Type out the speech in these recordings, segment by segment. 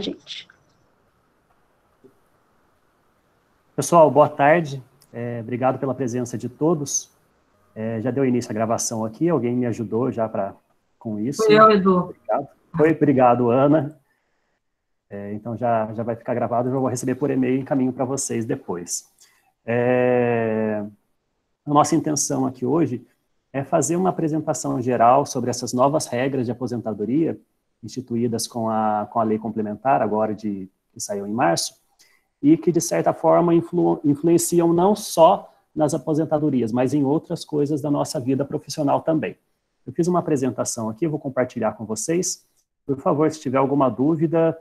gente. Pessoal, boa tarde. Obrigado pela presença de todos. Já deu início à gravação aqui, alguém me ajudou já com isso. Foi eu, Edu. Obrigado. Obrigado, Ana. Então já vai ficar gravado, eu vou receber por e-mail e encaminho para vocês depois. A nossa intenção aqui hoje é fazer uma apresentação geral sobre essas novas regras de aposentadoria instituídas com a lei complementar, agora que saiu em março, e que, de certa forma, influenciam não só nas aposentadorias, mas em outras coisas da nossa vida profissional também. Eu fiz uma apresentação aqui, vou compartilhar com vocês. Por favor, se tiver alguma dúvida,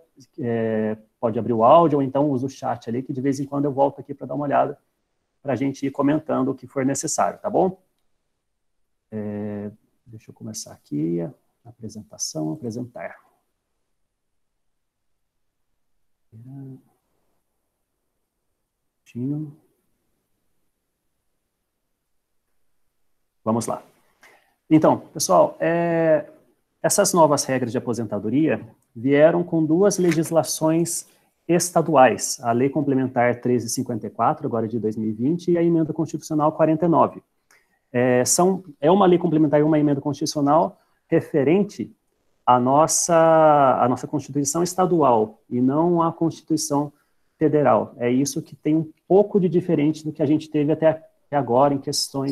pode abrir o áudio, ou então usa o chat ali, que de vez em quando eu volto aqui para dar uma olhada, para a gente ir comentando o que for necessário, tá bom? Deixa eu começar aqui a apresentação, apresentar. Vamos lá. Então, pessoal, essas novas regras de aposentadoria vieram com duas legislações estaduais, a Lei Complementar 1354, agora de 2020, e a Emenda Constitucional 49. É uma lei complementar e uma emenda constitucional referente à nossa Constituição estadual, e não à Constituição federal. É isso que tem um pouco de diferente do que a gente teve até agora em questão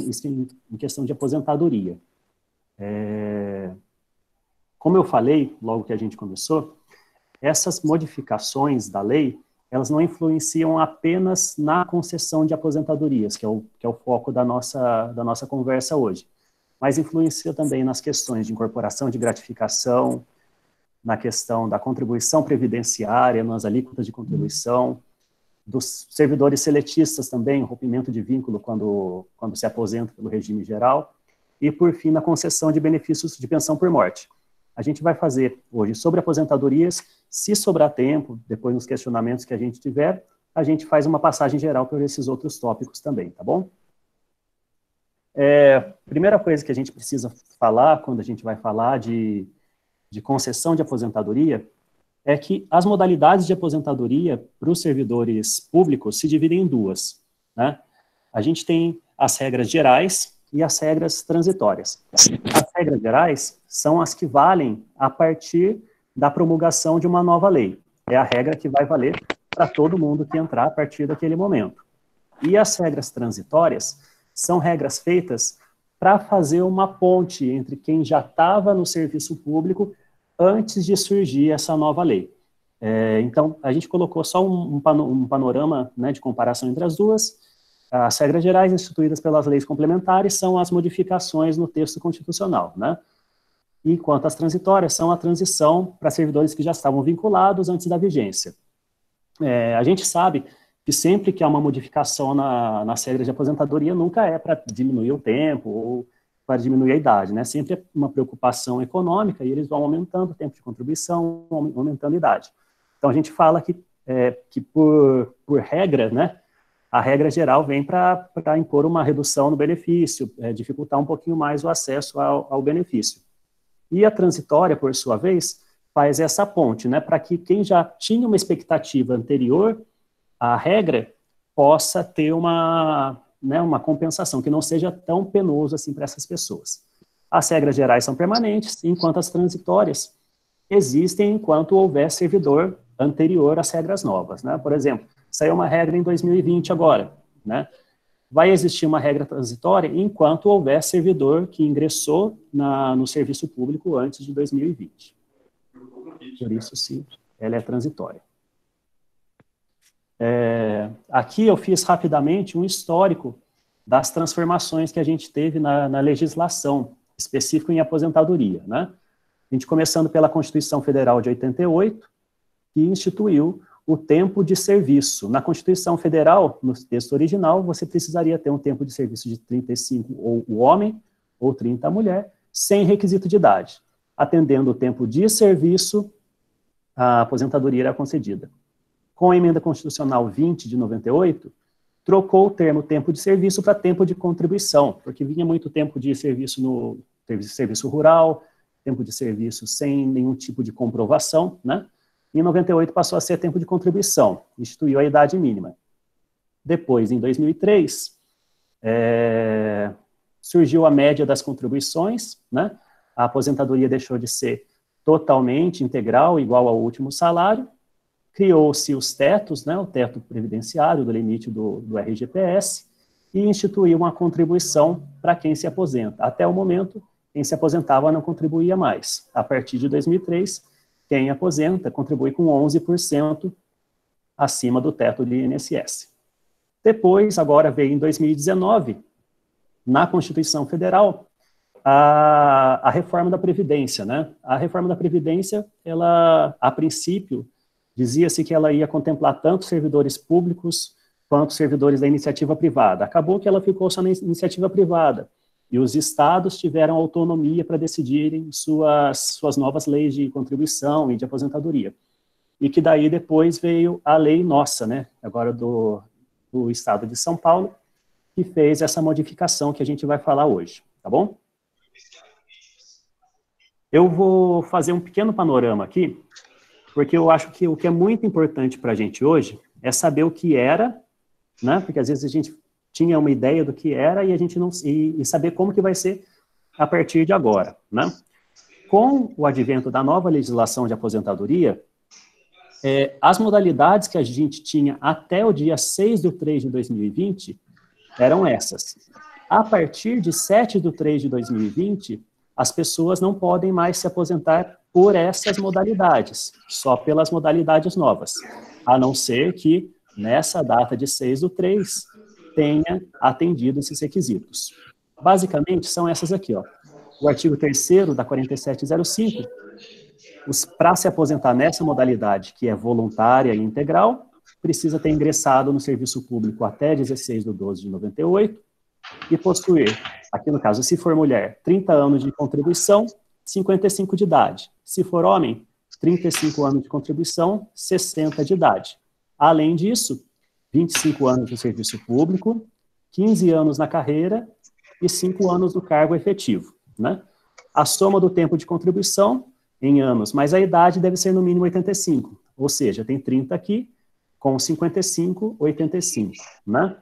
de aposentadoria. Como eu falei, logo que a gente começou, essas modificações da lei, elas não influenciam apenas na concessão de aposentadorias, que é o foco da nossa conversa hoje, mas influencia também nas questões de incorporação de gratificação, na questão da contribuição previdenciária, nas alíquotas de contribuição, dos servidores seletistas também, rompimento de vínculo quando se aposenta pelo regime geral, e, por fim, na concessão de benefícios de pensão por morte. A gente vai fazer hoje sobre aposentadorias, se sobrar tempo, depois nos questionamentos que a gente tiver, a gente faz uma passagem geral por esses outros tópicos também, tá bom? Primeira coisa que a gente precisa falar, quando a gente vai falar de concessão de aposentadoria, é que as modalidades de aposentadoria para os servidores públicos se dividem em duas, né? A gente tem as regras gerais e as regras transitórias. As regras gerais são as que valem a partir da promulgação de uma nova lei. É a regra que vai valer para todo mundo que entrar a partir daquele momento. E as regras transitórias são regras feitas para fazer uma ponte entre quem já estava no serviço público antes de surgir essa nova lei. Então, a gente colocou só um panorama, né, de comparação entre as duas. As regras gerais instituídas pelas leis complementares são as modificações no texto constitucional, né? Enquanto as transitórias são a transição para servidores que já estavam vinculados antes da vigência. A gente sabe que sempre que há uma modificação nas regras de aposentadoria, nunca é para diminuir o tempo ou para diminuir a idade, né? Sempre é uma preocupação econômica e eles vão aumentando o tempo de contribuição, aumentando a idade. Então, a gente fala que por regra, né, a regra geral vem para impor uma redução no benefício, dificultar um pouquinho mais o acesso ao benefício. E a transitória, por sua vez, faz essa ponte, né, para que quem já tinha uma expectativa anterior à regra possa ter uma compensação, que não seja tão penoso assim para essas pessoas. As regras gerais são permanentes, enquanto as transitórias existem enquanto houver servidor anterior às regras novas, né? Por exemplo, saiu uma regra em 2020 agora, né? Vai existir uma regra transitória enquanto houver servidor que ingressou no serviço público antes de 2020. Por isso, sim, ela é transitória. Aqui eu fiz rapidamente um histórico das transformações que a gente teve na legislação, específico em aposentadoria, né? A gente começando pela Constituição Federal de 88, que instituiu o tempo de serviço. Na Constituição Federal, no texto original, você precisaria ter um tempo de serviço de 35 ou o homem, ou 30 a mulher, sem requisito de idade. Atendendo o tempo de serviço, a aposentadoria era concedida. Com a Emenda Constitucional 20 de 98, trocou o termo tempo de serviço para tempo de contribuição, porque vinha muito tempo de serviço no serviço rural, tempo de serviço sem nenhum tipo de comprovação, né? Em 98 passou a ser tempo de contribuição, instituiu a idade mínima. Depois, em 2003, surgiu a média das contribuições, né? A aposentadoria deixou de ser totalmente integral, igual ao último salário, criou-se os tetos, né? O teto previdenciário do limite do RGPS, e instituiu uma contribuição para quem se aposenta. Até o momento, quem se aposentava não contribuía mais. A partir de 2003, quem aposenta contribui com 11% acima do teto do INSS. Depois, agora veio em 2019, na Constituição Federal, a reforma da Previdência, né? A reforma da Previdência, ela, a princípio, dizia-se que ela ia contemplar tanto servidores públicos quanto servidores da iniciativa privada. Acabou que ela ficou só na iniciativa privada, e os estados tiveram autonomia para decidirem suas novas leis de contribuição e de aposentadoria. E que daí depois veio a lei nossa, né? Agora do estado de São Paulo, que fez essa modificação que a gente vai falar hoje, tá bom? Eu vou fazer um pequeno panorama aqui, porque eu acho que o que é muito importante para a gente hoje é saber o que era, né? Porque às vezes a gente tinha uma ideia do que era e a gente não e saber como que vai ser a partir de agora, né? Com o advento da nova legislação de aposentadoria, as modalidades que a gente tinha até o dia 6/3/2020 eram essas. A partir de 7/3/2020, as pessoas não podem mais se aposentar por essas modalidades, só pelas modalidades novas, a não ser que, nessa data de 6/3, tenha atendido esses requisitos. Basicamente, são essas aqui, ó. O artigo 3º da 4705, para se aposentar nessa modalidade, que é voluntária e integral, precisa ter ingressado no serviço público até 16/12/98 e possuir, aqui no caso, se for mulher, 30 anos de contribuição, 55 de idade. Se for homem, 35 anos de contribuição, 60 de idade. Além disso, 25 anos no serviço público, 15 anos na carreira e 5 anos no cargo efetivo, né? A soma do tempo de contribuição em anos, mas a idade deve ser no mínimo 85, ou seja, tem 30 aqui, com 55, 85, né?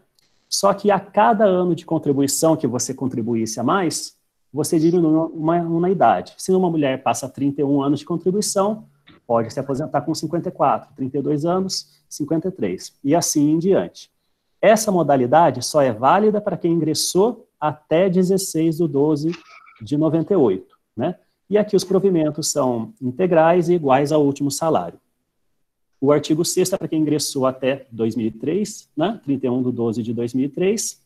Só que a cada ano de contribuição que você contribuísse a mais, você diminui uma idade. Se uma mulher passa 31 anos de contribuição, pode se aposentar com 54, 32 anos, 53, e assim em diante. Essa modalidade só é válida para quem ingressou até 16/12/98, né? E aqui os provimentos são integrais e iguais ao último salário. O artigo 6º é para quem ingressou até 2003, né? 31/12/2003,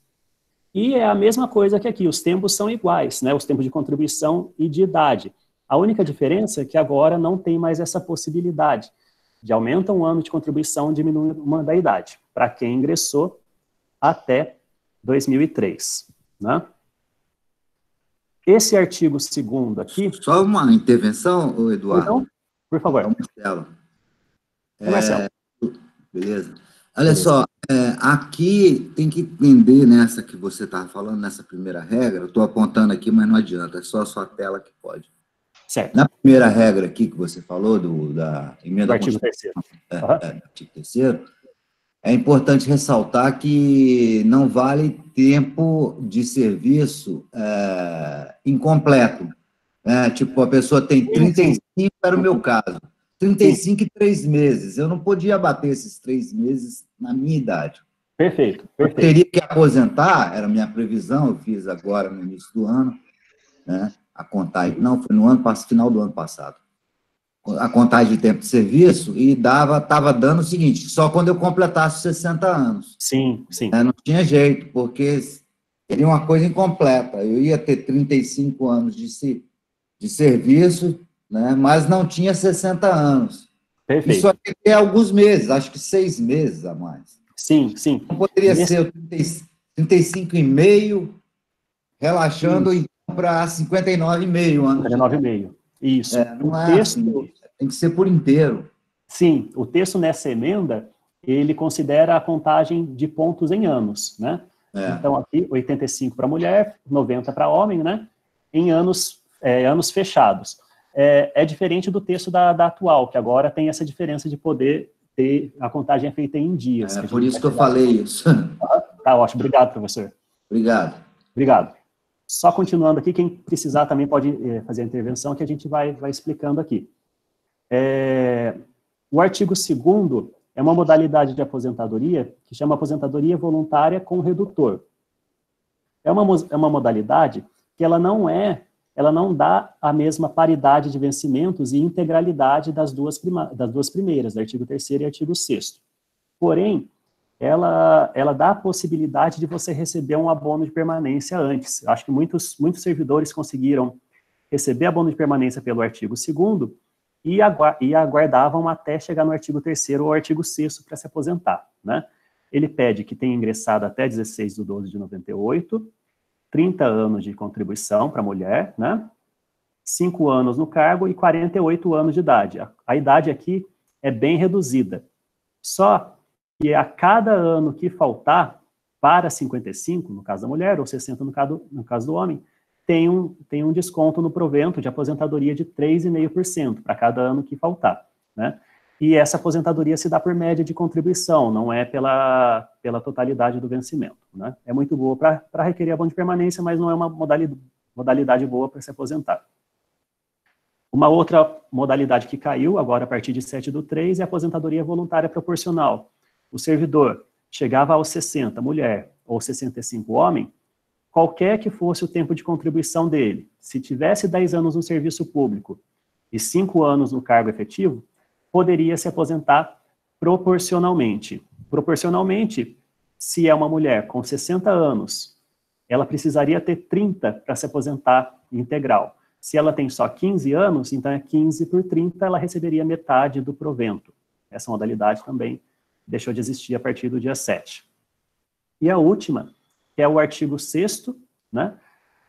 e é a mesma coisa que aqui, os tempos são iguais, né? Os tempos de contribuição e de idade. A única diferença é que agora não tem mais essa possibilidade de aumenta um ano de contribuição, diminui uma da idade, para quem ingressou até 2003, né? Esse artigo 2º aqui... Só uma intervenção, Eduardo? Então, por favor. Marcelo. Marcelo. Beleza. Olha só, aqui tem que entender nessa que você estava falando, nessa primeira regra, eu estou apontando aqui, mas não adianta, é só a sua tela que pode. Certo. Na primeira regra aqui que você falou, da emenda... Do artigo 3º. Artigo 3º, é importante ressaltar que não vale tempo de serviço incompleto. Tipo, a pessoa tem 35, era o meu caso, 35 e 3 meses. Eu não podia bater esses 3 meses na minha idade. Perfeito, perfeito. Eu teria que aposentar, era a minha previsão, eu fiz agora no início do ano, né? A contagem, não, foi no final do ano passado. A contagem de tempo de serviço e estava dando o seguinte, só quando eu completasse 60 anos. Sim, sim. Não tinha jeito, porque seria uma coisa incompleta. Eu ia ter 35 anos de serviço, né, mas não tinha 60 anos. Perfeito. Isso aqui é alguns meses, acho que 6 meses a mais. Sim, sim. Não poderia ser 35,5, relaxando então para 59,5 anos. 59,5. Isso. Não é assim, tem que ser por inteiro. Sim, o texto nessa emenda, ele considera a contagem de pontos em anos, né? Então, aqui, 85 para mulher, 90 para homem, né? Em anos fechados. é diferente do texto da atual, que agora tem essa diferença de poder ter a contagem feita em dias. É por isso que eu falei isso. Tá ótimo, obrigado, professor. Obrigado. Obrigado. Só continuando aqui, quem precisar também pode fazer a intervenção, que a gente vai explicando aqui. O artigo 2º é uma modalidade de aposentadoria que chama aposentadoria voluntária com redutor. É uma modalidade que ela não dá a mesma paridade de vencimentos e integralidade das duas primeiras, do artigo 3º e artigo 6º. Porém, ela dá a possibilidade de você receber um abono de permanência antes. Acho que muitos servidores conseguiram receber abono de permanência pelo artigo 2º e aguardavam até chegar no artigo 3º ou artigo 6º para se aposentar, né? Ele pede que tenha ingressado até 16/12/98, 30 anos de contribuição para a mulher, né? 5 anos no cargo e 48 anos de idade. A idade aqui é bem reduzida. Só que a cada ano que faltar para 55, no caso da mulher, ou 60 no caso do homem, tem um desconto no provento de aposentadoria de 3,5% para cada ano que faltar, né? E essa aposentadoria se dá por média de contribuição, não é pela totalidade do vencimento, né? É muito boa para requerer abono de permanência, mas não é uma modalidade boa para se aposentar. Uma outra modalidade que caiu, agora a partir de 7/3, é a aposentadoria voluntária proporcional. O servidor chegava aos 60, mulher, ou 65, homem, qualquer que fosse o tempo de contribuição dele, se tivesse 10 anos no serviço público e 5 anos no cargo efetivo, poderia se aposentar proporcionalmente. Proporcionalmente, se é uma mulher com 60 anos, ela precisaria ter 30 para se aposentar integral. Se ela tem só 15 anos, então é 15 por 30, ela receberia metade do provento. Essa modalidade também deixou de existir a partir do dia 7. E a última, que é o artigo 6º, né,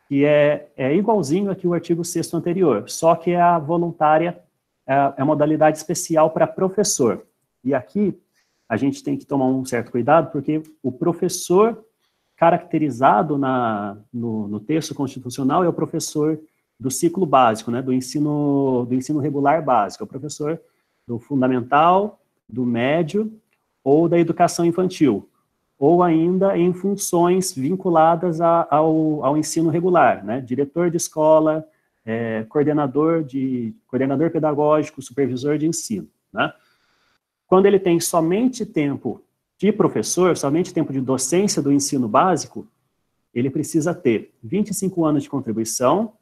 que é igualzinho aqui o artigo 6º anterior, só que é a voluntária, é a modalidade especial para professor. E aqui a gente tem que tomar um certo cuidado, porque o professor caracterizado no texto constitucional é o professor do ciclo básico, né, do ensino regular básico, é o professor do fundamental, do médio ou da educação infantil, ou ainda em funções vinculadas ao ensino regular, né, diretor de escola, coordenador pedagógico, supervisor de ensino, né. Quando ele tem somente tempo de professor, somente tempo de docência do ensino básico, ele precisa ter 25 anos de contribuição,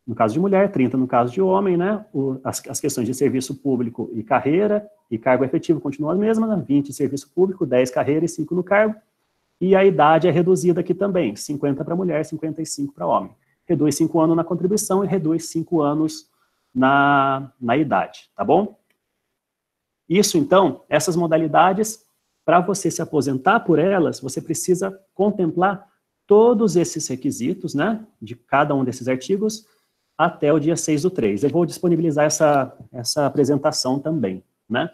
no caso de mulher, 30 no caso de homem, né? As questões de serviço público e carreira, e cargo efetivo continuam as mesmas, né? 20 serviço público, 10 carreira e 5 no cargo, e a idade é reduzida aqui também, 50 para mulher, 55 para homem. Reduz 5 anos na contribuição e reduz 5 anos na idade, tá bom? Isso, então, essas modalidades, para você se aposentar por elas, você precisa contemplar todos esses requisitos, né, de cada um desses artigos, até o dia 6/3. Eu vou disponibilizar essa apresentação também, né.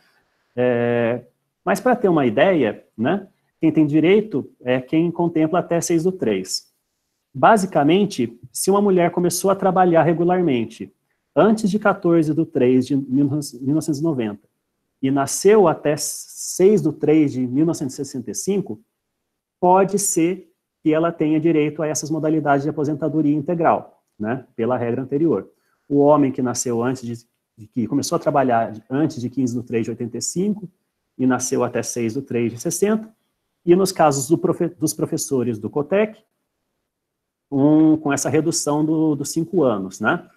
Mas para ter uma ideia, né, quem tem direito é quem contempla até 6/3. Basicamente, se uma mulher começou a trabalhar regularmente antes de 14/3 de 1990 e nasceu até 6/3 de 1965, pode ser que ela tenha direito a essas modalidades de aposentadoria integral, né, pela regra anterior. O homem que nasceu que começou a trabalhar antes de 15/3 de 85 e nasceu até 6/3 de 60, e nos casos dos professores do COTEC, com essa redução dos 5 anos, né.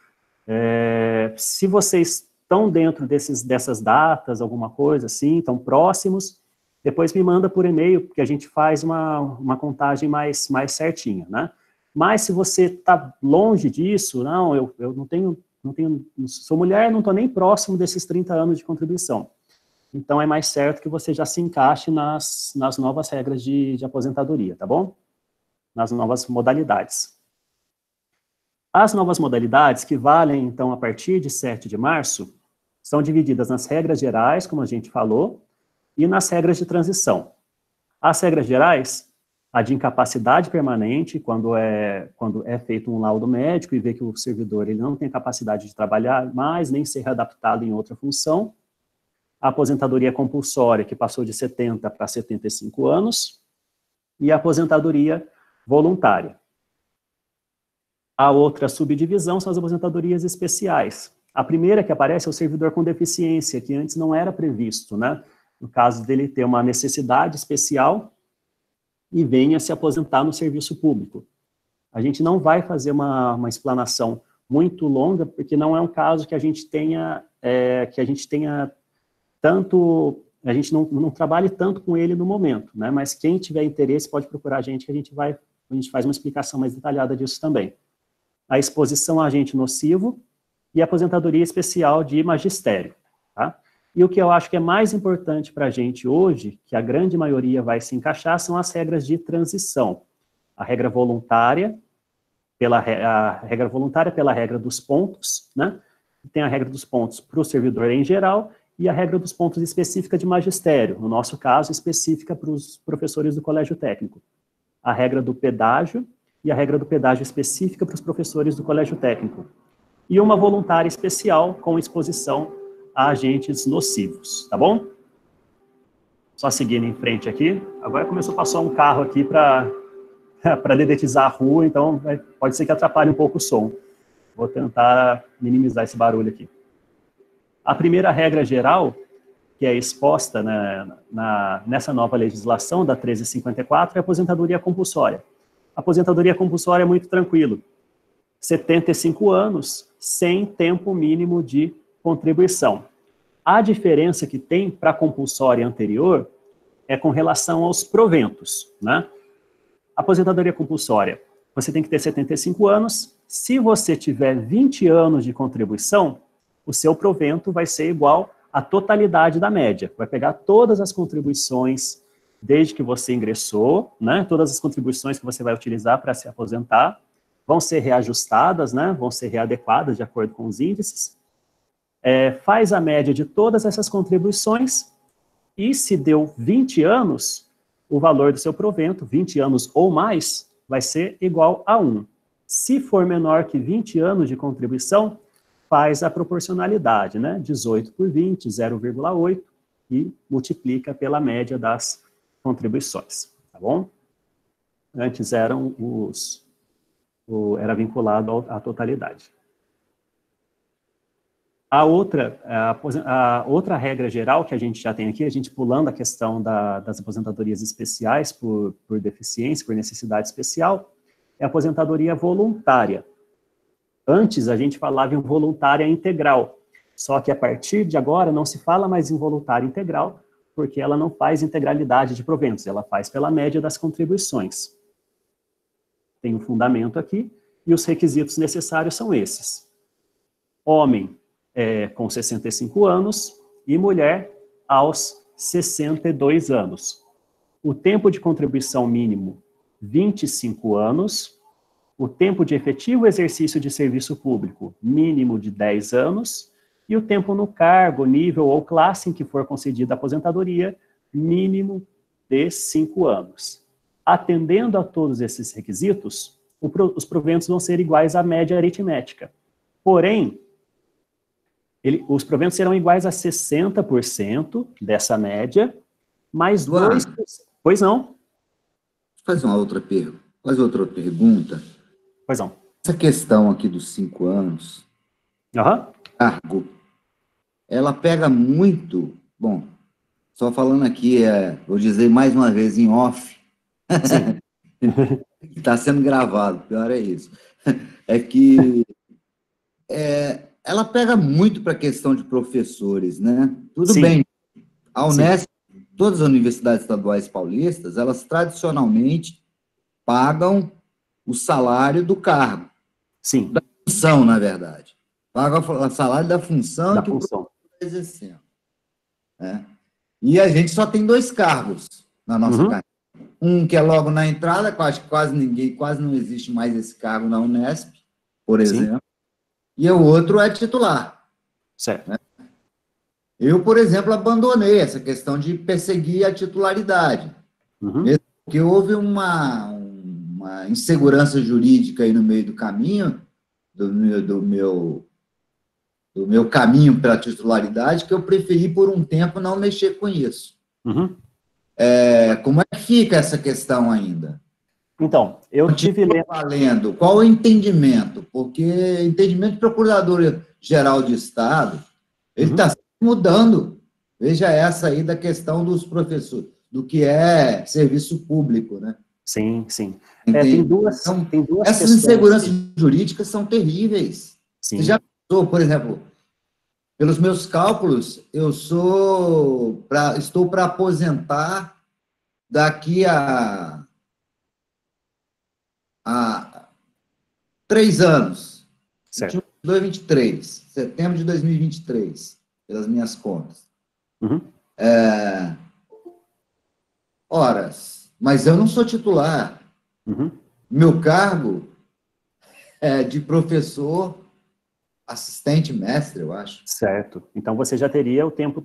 Se vocês estão dentro dessas datas, alguma coisa assim, estão próximos, depois me manda por e-mail, porque a gente faz uma contagem mais certinha, né? Mas se você está longe disso, não, eu não tenho, sou mulher, não estou nem próximo desses 30 anos de contribuição. Então é mais certo que você já se encaixe nas novas regras de aposentadoria, tá bom? Nas novas modalidades. As novas modalidades, que valem, então, a partir de 7 de março, são divididas nas regras gerais, como a gente falou, e nas regras de transição. As regras gerais A de incapacidade permanente, quando é feito um laudo médico e vê que o servidor ele não tem capacidade de trabalhar mais, nem ser readaptado em outra função. A aposentadoria compulsória, que passou de 70 para 75 anos. E a aposentadoria voluntária. A outra subdivisão são as aposentadorias especiais. A primeira que aparece é o servidor com deficiência, que antes não era previsto, né? No caso dele ter uma necessidade especial e venha se aposentar no serviço público. A gente não vai fazer uma explanação muito longa, porque não é um caso que a gente tenha tanto, a gente não trabalhe tanto com ele no momento, né? Mas quem tiver interesse pode procurar a gente, que a gente faz uma explicação mais detalhada disso também. A exposição a agente nocivo e a aposentadoria especial de magistério, tá? E o que eu acho que é mais importante para a gente hoje, que a grande maioria vai se encaixar, são as regras de transição. A regra voluntária, pela regra dos pontos, né? Tem a regra dos pontos para o servidor em geral e a regra dos pontos específica de magistério, no nosso caso, específica para os professores do colégio técnico. A regra do pedágio e a regra do pedágio específica para os professores do colégio técnico. E uma voluntária especial com exposição a agentes nocivos, tá bom? Só seguindo em frente aqui. Agora começou a passar um carro aqui para dedetizar a rua, então pode ser que atrapalhe um pouco o som. Vou tentar minimizar esse barulho aqui. A primeira regra geral, que é exposta nessa nova legislação da 1354, é a aposentadoria compulsória. A aposentadoria compulsória é muito tranquilo. 75 anos, sem tempo mínimo de contribuição. A diferença que tem para a compulsória anterior é com relação aos proventos, né? Aposentadoria compulsória, você tem que ter 75 anos. Se você tiver 20 anos de contribuição, o seu provento vai ser igual à totalidade da média. Vai pegar todas as contribuições desde que você ingressou, né? Todas as contribuições que você vai utilizar para se aposentar vão ser reajustadas, né? Vão ser readequadas de acordo com os índices. Faz a média de todas essas contribuições e se deu 20 anos, o valor do seu provento, 20 anos ou mais, vai ser igual a 1. Se for menor que 20 anos de contribuição, faz a proporcionalidade, né? 18 por 20, 0,8, e multiplica pela média das contribuições, tá bom? Antes era vinculado à totalidade. A outra regra geral que a gente já tem aqui, a gente pulando a questão das aposentadorias especiais por deficiência, por necessidade especial, é a aposentadoria voluntária. Antes a gente falava em voluntária integral, só que a partir de agora não se fala mais em voluntária integral, porque ela não faz integralidade de proventos, ela faz pela média das contribuições. Tem um fundamento aqui, e os requisitos necessários são esses. Homem com 65 anos e mulher aos 62 anos. O tempo de contribuição mínimo, 25 anos. O tempo de efetivo exercício de serviço público, mínimo de 10 anos. E o tempo no cargo, nível ou classe em que for concedida a aposentadoria, mínimo de 5 anos. Atendendo a todos esses requisitos, os proventos vão ser iguais à média aritmética. Porém, os proventos serão iguais a 60% dessa média, mais 2%. Pois não? Faz outra pergunta. Pois não. Essa questão aqui dos 5 anos, cargo, ela pega muito, bom, só falando aqui, vou dizer mais uma vez em off, está sendo gravado, pior é isso, é que ela pega muito para a questão de professores, né? Tudo bem, a Unesp, todas as universidades estaduais paulistas, elas tradicionalmente pagam o salário do cargo. Sim. Da função, na verdade. Paga o salário da função que o professor está exercendo. E a gente só tem 2 cargos na nossa carreira. Um que é logo na entrada, que eu acho que quase não existe mais esse cargo na Unesp, por exemplo. E o outro é titular. Certo. Né? Eu, por exemplo, abandonei essa questão de perseguir a titularidade. Mesmo porque houve uma insegurança jurídica aí no meio do caminho, do meu caminho para a titularidade, que eu preferi, por um tempo, não mexer com isso. Uhum. Como é que fica essa questão ainda? Então, eu tive... Valendo. Qual o entendimento? Porque entendimento do Procurador-Geral de Estado, ele está mudando. Veja essa aí da questão dos professores, do que é serviço público, né? Sim, sim. Tem duas essas inseguranças jurídicas são terríveis. Sim. Você já pensou, por exemplo, pelos meus cálculos, estou para aposentar daqui a 3 anos. Certo. 2023, setembro de 2023, pelas minhas contas. Uhum. Horas, mas eu não sou titular. Uhum. Meu cargo é de professor assistente mestre, eu acho. Certo. Então, você já teria o tempo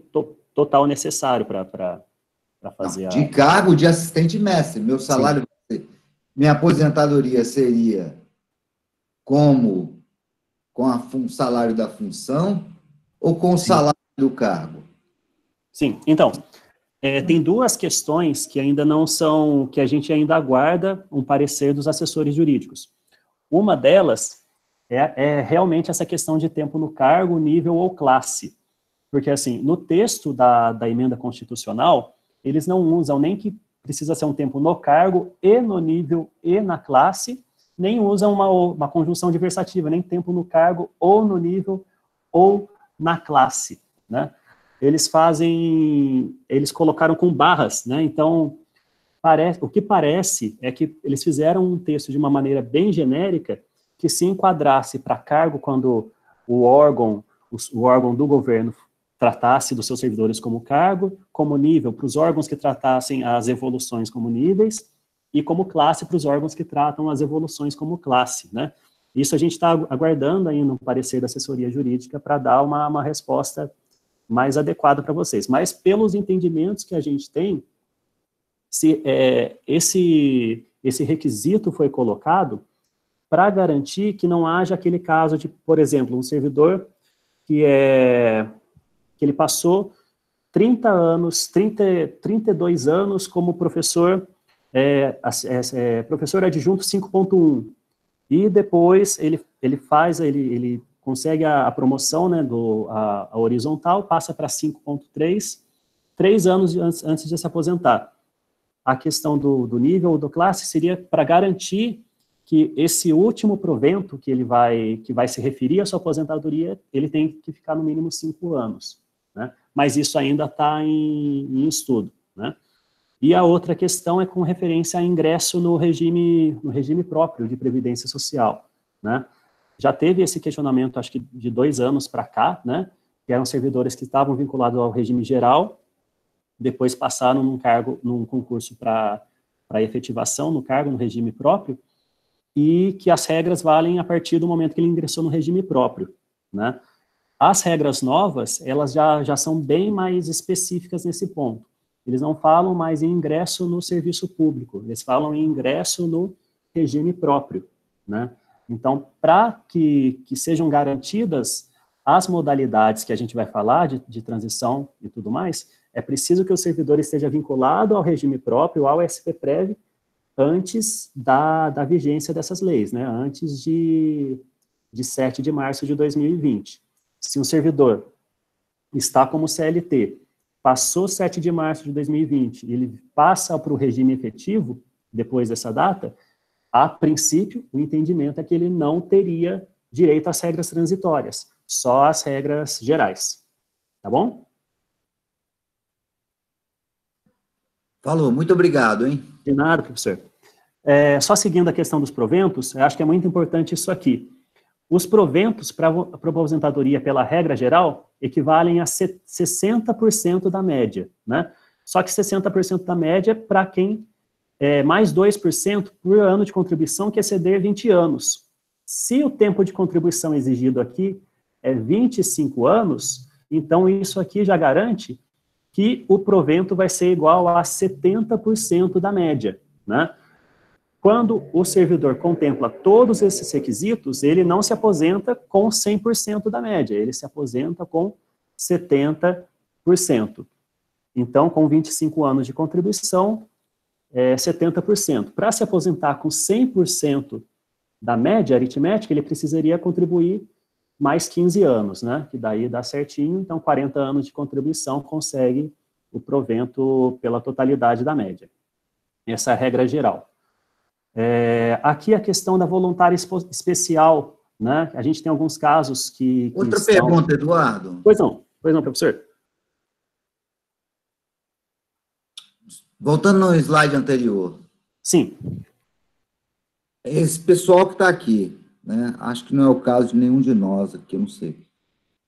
total necessário para fazer não, de cargo de assistente mestre. Meu salário, minha aposentadoria seria com o salário da função ou com o salário do cargo? Sim. Então, tem duas questões que ainda não são, que a gente ainda aguarda um parecer dos assessores jurídicos. Uma delas é realmente essa questão de tempo no cargo, nível ou classe. Porque, assim, no texto da emenda constitucional, eles não usam nem que precisa ser um tempo no cargo, e no nível, e na classe, nem usam uma conjunção diversativa, nem tempo no cargo, ou no nível, ou na classe, né? Eles colocaram com barras, né? Então, o que parece é que eles fizeram um texto de uma maneira bem genérica, que se enquadrasse para cargo quando o órgão do governo tratasse dos seus servidores como cargo, como nível para os órgãos que tratassem as evoluções como níveis, e como classe para os órgãos que tratam as evoluções como classe, né? Isso a gente está aguardando ainda um parecer da assessoria jurídica para dar uma resposta mais adequada para vocês. Mas pelos entendimentos que a gente tem, se esse requisito foi colocado para garantir que não haja aquele caso de, por exemplo, um servidor que ele passou 32 anos como professor, professor adjunto 5.1, e depois ele consegue a promoção, né, a horizontal, passa para 5.3, 3 anos antes de se aposentar. A questão do nível ou do classe seria para garantir que esse último provento que vai se referir à sua aposentadoria, ele tem que ficar no mínimo 5 anos, né? Mas isso ainda está em estudo, né? E a outra questão é com referência a ingresso no regime próprio de previdência social, né? Já teve esse questionamento, acho que de 2 anos para cá, né? Que eram servidores que estavam vinculados ao regime geral, depois passaram num concurso para efetivação no cargo, no regime próprio, e que as regras valem a partir do momento que ele ingressou no regime próprio, né? As regras novas, elas já são bem mais específicas nesse ponto. Eles não falam mais em ingresso no serviço público, eles falam em ingresso no regime próprio, né? Então, para que sejam garantidas as modalidades que a gente vai falar de transição e tudo mais, é preciso que o servidor esteja vinculado ao regime próprio, ao SPPrev, antes da vigência dessas leis, né? Antes de 7 de março de 2020. Se um servidor está como CLT, passou 7 de março de 2020, ele passa para o regime efetivo, depois dessa data, a princípio, o entendimento é que ele não teria direito às regras transitórias, só às regras gerais. Tá bom? Falou, muito obrigado, hein? De nada, professor. Só seguindo a questão dos proventos, eu acho que é muito importante isso aqui. Os proventos para a aposentadoria pela regra geral equivalem a 60% da média, né? Só que 60% da média para quem mais 2% por ano de contribuição que exceder 20 anos. Se o tempo de contribuição exigido aqui é 25 anos, então isso aqui já garante que o provento vai ser igual a 70% da média, né? Quando o servidor contempla todos esses requisitos, ele não se aposenta com 100% da média, ele se aposenta com 70%. Então, com 25 anos de contribuição, 70%. Para se aposentar com 100% da média aritmética, ele precisaria contribuir mais 15 anos, né? Que daí dá certinho, então 40 anos de contribuição consegue o provento pela totalidade da média. Essa é a regra geral. Aqui a questão da voluntária especial, né? A gente tem alguns casos que Outra pergunta, Eduardo. Pois não, professor. Voltando no slide anterior. Sim. Esse pessoal que está aqui, né? Acho que não é o caso de nenhum de nós aqui, eu não sei.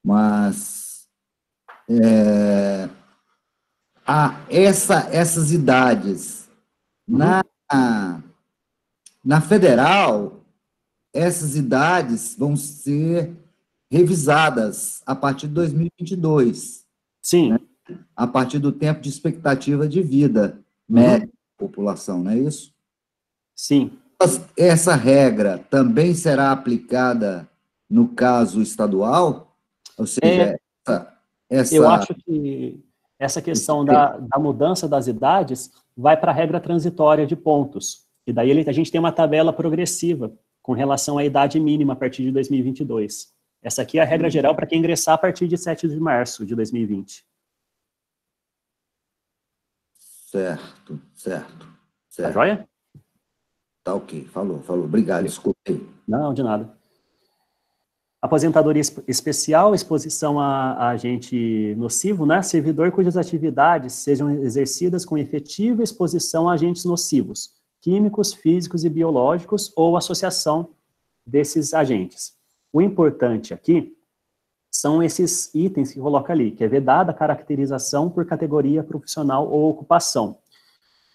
Mas essas idades, na federal, essas idades vão ser revisadas a partir de 2022. Sim. Né? A partir do tempo de expectativa de vida média da população, não é isso? Sim. Essa regra também será aplicada no caso estadual? Ou seja, eu acho que essa questão da mudança das idades vai para a regra transitória de pontos. E daí a gente tem uma tabela progressiva com relação à idade mínima a partir de 2022. Essa aqui é a regra geral para quem ingressar a partir de 7 de março de 2020. Certo. Tá joia? Tá ok, falou. Obrigado, desculpe. Não, de nada. Aposentadoria especial, exposição a agente nocivo, né? Servidor cujas atividades sejam exercidas com efetiva exposição a agentes nocivos, químicos, físicos e biológicos, ou associação desses agentes. O importante aqui são esses itens que coloca ali, que é vedada a caracterização por categoria profissional ou ocupação.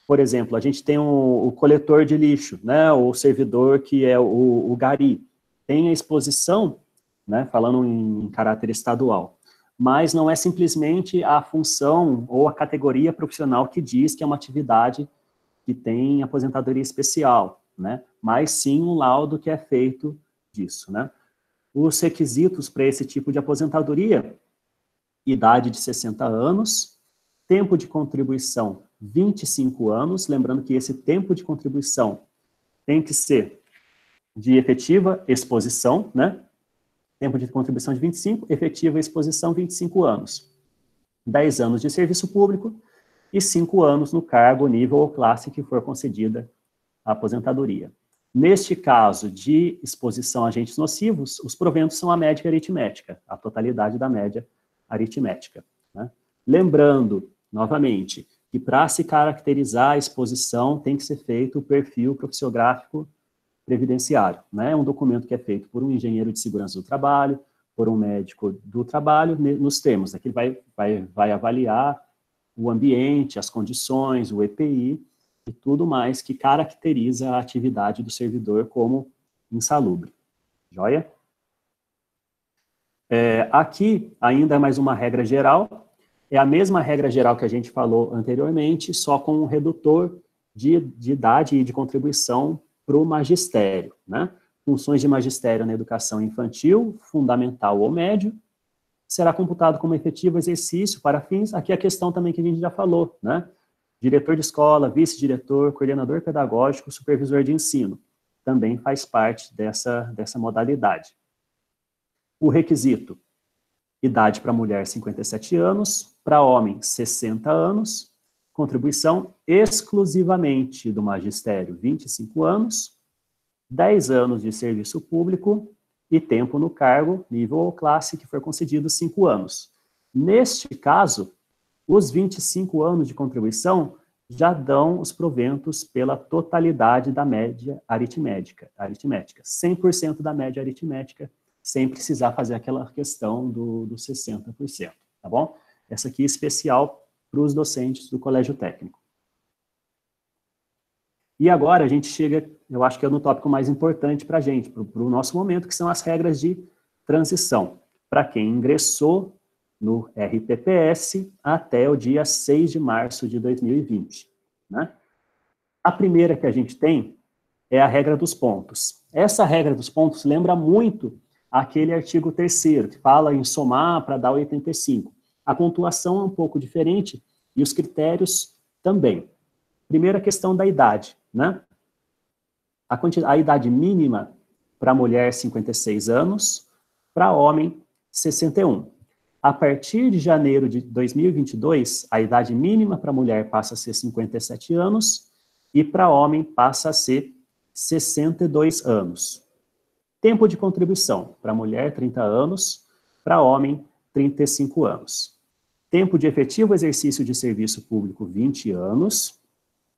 Por exemplo, a gente tem o coletor de lixo, né? O servidor que é o gari. Tem a exposição, né, falando em caráter estadual, mas não é simplesmente a função ou a categoria profissional que diz que é uma atividade que tem aposentadoria especial, né, mas sim um laudo que é feito disso, né. Os requisitos para esse tipo de aposentadoria: idade de 60 anos, tempo de contribuição 25 anos, lembrando que esse tempo de contribuição tem que ser de efetiva exposição, né, tempo de contribuição de 25, efetiva exposição 25 anos. 10 anos de serviço público e 5 anos no cargo, nível ou classe que for concedida a aposentadoria. Neste caso de exposição a agentes nocivos, os proventos são a média aritmética, a totalidade da média aritmética. Né? Lembrando, novamente, que para se caracterizar a exposição tem que ser feito o perfil profissiográfico previdenciário, né? É um documento que é feito por um engenheiro de segurança do trabalho, por um médico do trabalho, nos termos, né, que ele vai avaliar o ambiente, as condições, o EPI e tudo mais que caracteriza a atividade do servidor como insalubre. Joia? Aqui, ainda mais uma regra geral, é a mesma regra geral que a gente falou anteriormente, só com um redutor de idade e de contribuição para o magistério, né? Funções de magistério na educação infantil, fundamental ou médio, será computado como efetivo exercício para fins, aqui a questão também que a gente já falou, né? Diretor de escola, vice-diretor, coordenador pedagógico, supervisor de ensino, também faz parte dessa modalidade. O requisito: idade para mulher 57 anos, para homem 60 anos, contribuição exclusivamente do magistério, 25 anos, 10 anos de serviço público e tempo no cargo, nível ou classe que for concedido 5 anos. Neste caso, os 25 anos de contribuição já dão os proventos pela totalidade da média aritmética, 100% da média aritmética, sem precisar fazer aquela questão do 60%, tá bom? Essa aqui é especial para os docentes do colégio técnico. E agora a gente chega, eu acho que é no tópico mais importante para a gente, para o nosso momento, que são as regras de transição, para quem ingressou no RPPS até o dia 6 de março de 2020. Né? A primeira que a gente tem é a regra dos pontos. Essa regra dos pontos lembra muito aquele artigo 3º, que fala em somar para dar 85. A pontuação é um pouco diferente e os critérios também. Primeira questão da idade, né? A idade mínima para mulher, 56 anos, para homem, 61. A partir de janeiro de 2022, a idade mínima para mulher passa a ser 57 anos e para homem passa a ser 62 anos. Tempo de contribuição, para mulher, 30 anos, para homem, 35 anos. Tempo de efetivo exercício de serviço público, 20 anos.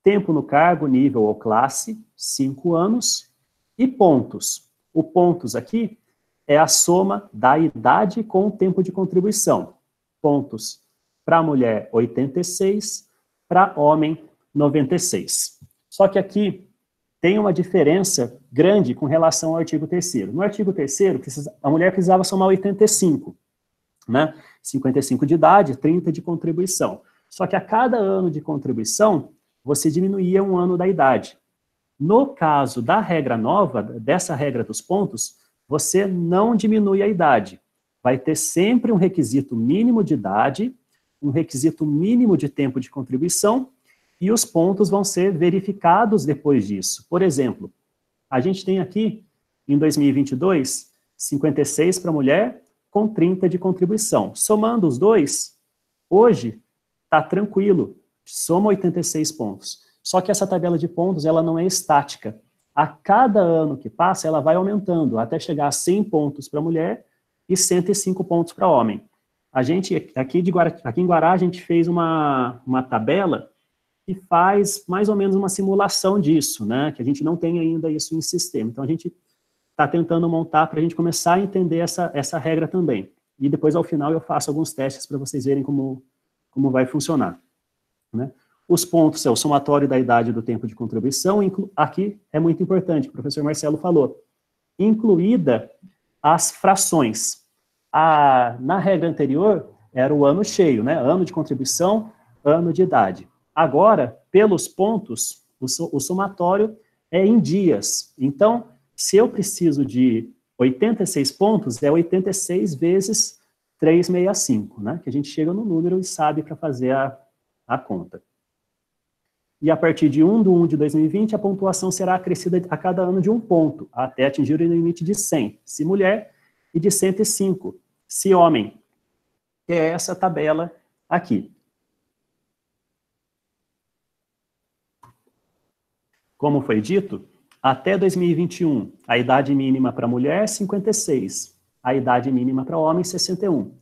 Tempo no cargo, nível ou classe, 5 anos. E pontos. O pontos aqui é a soma da idade com o tempo de contribuição. Pontos para mulher, 86, para homem, 96. Só que aqui tem uma diferença grande com relação ao artigo 3º. No artigo 3º, a mulher precisava somar 85, né? 55 de idade, 30 de contribuição. Só que a cada ano de contribuição, você diminuía um ano da idade. No caso da regra nova, dessa regra dos pontos, você não diminui a idade. Vai ter sempre um requisito mínimo de idade, um requisito mínimo de tempo de contribuição, e os pontos vão ser verificados depois disso. Por exemplo, a gente tem aqui, em 2022, 56 para mulher, com 30 de contribuição. Somando os dois, hoje, está tranquilo, soma 86 pontos. Só que essa tabela de pontos, ela não é estática. A cada ano que passa, ela vai aumentando, até chegar a 100 pontos para mulher e 105 pontos para homem. A gente, aqui em Guará, a gente fez uma tabela que faz mais ou menos uma simulação disso, né? Que a gente não tem ainda isso em sistema. Então, a gente está tentando montar para a gente começar a entender essa regra também. E depois, ao final, eu faço alguns testes para vocês verem como vai funcionar, né? Os pontos é o somatório da idade e do tempo de contribuição. Aqui é muito importante, o professor Marcelo falou, incluída as frações. Na regra anterior, era o ano cheio, né? Ano de contribuição, ano de idade. Agora, pelos pontos, o somatório é em dias. Então, se eu preciso de 86 pontos, é 86 vezes 365, né? Que a gente chega no número e sabe para fazer a conta. E a partir de 1/1 de 2020, a pontuação será acrescida a cada ano de 1 ponto, até atingir o limite de 100, se mulher, e de 105, se homem. Que é essa tabela aqui. Como foi dito, até 2021, a idade mínima para mulher, 56. A idade mínima para homem, 61.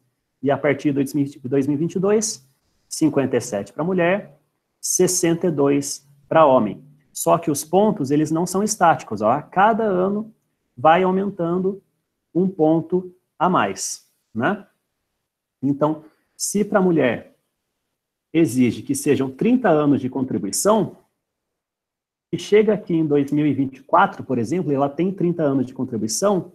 E a partir de 2022, 57 para mulher, 62 para homem. Só que os pontos, eles não são estáticos. Ó. A cada ano vai aumentando 1 ponto a mais, né? Então, se para a mulher exige que sejam 30 anos de contribuição, e chega aqui em 2024, por exemplo, ela tem 30 anos de contribuição,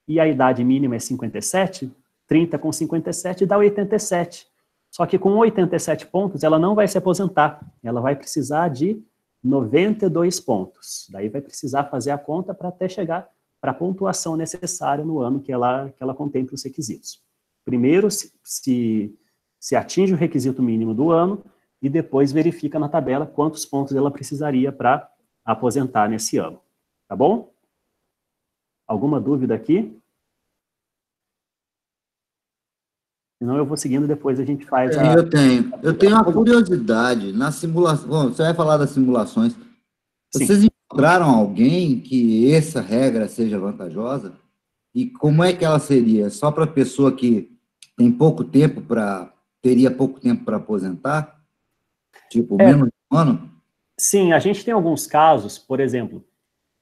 e a idade mínima é 57, 30 com 57 dá 87. Só que com 87 pontos, ela não vai se aposentar. Ela vai precisar de 92 pontos. Daí vai precisar fazer a conta para até chegar para a pontuação necessária no ano que ela contempla os requisitos. Primeiro, se atinge o requisito mínimo do ano, e depois verifica na tabela quantos pontos ela precisaria para aposentar nesse ano. Tá bom? Alguma dúvida aqui? Senão eu vou seguindo, depois a gente faz Eu tenho uma curiosidade. Na simulação, bom, você vai falar das simulações. Sim. Vocês encontraram alguém que essa regra seja vantajosa? E como é que ela seria? Só para a pessoa que tem teria pouco tempo para aposentar? Tipo, menos de um ano? Sim, a gente tem alguns casos, por exemplo,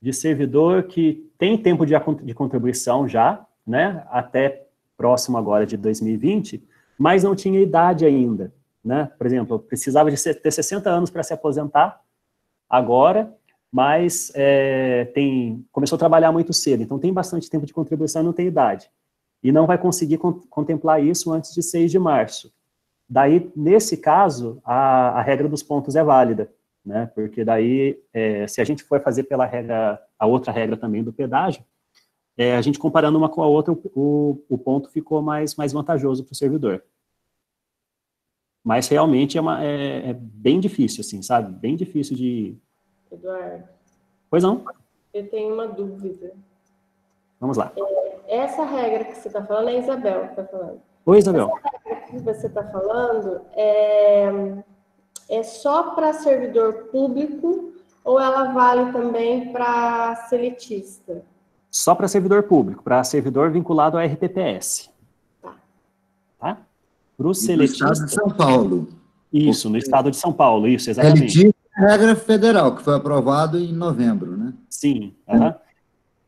de servidor que tem tempo de contribuição já, né, até próximo agora de 2020, mas não tinha idade ainda, né? Por exemplo, precisava de ter 60 anos para se aposentar agora, mas começou a trabalhar muito cedo, então tem bastante tempo de contribuição e não tem idade. E não vai conseguir contemplar isso antes de 6 de março. Daí, nesse caso, a regra dos pontos é válida, né? Porque daí, se a gente for fazer pela regra, a outra regra também do pedágio, a gente comparando uma com a outra, o ponto ficou mais vantajoso para o servidor. Mas realmente é bem difícil, assim, sabe? Bem difícil de... Eduardo, Pois não? eu tenho uma dúvida. Vamos lá. Essa regra que você está falando, é a Isabel que está falando. Oi, Isabel. Essa regra que você está falando é só para servidor público ou ela vale também para seletista? Só para servidor público, para servidor vinculado ao RTPS. Tá? Para o seletista... No estado de São Paulo. Isso, no estado de São Paulo, isso, exatamente. Seletista é a regra federal, que foi aprovado em novembro, né? Sim,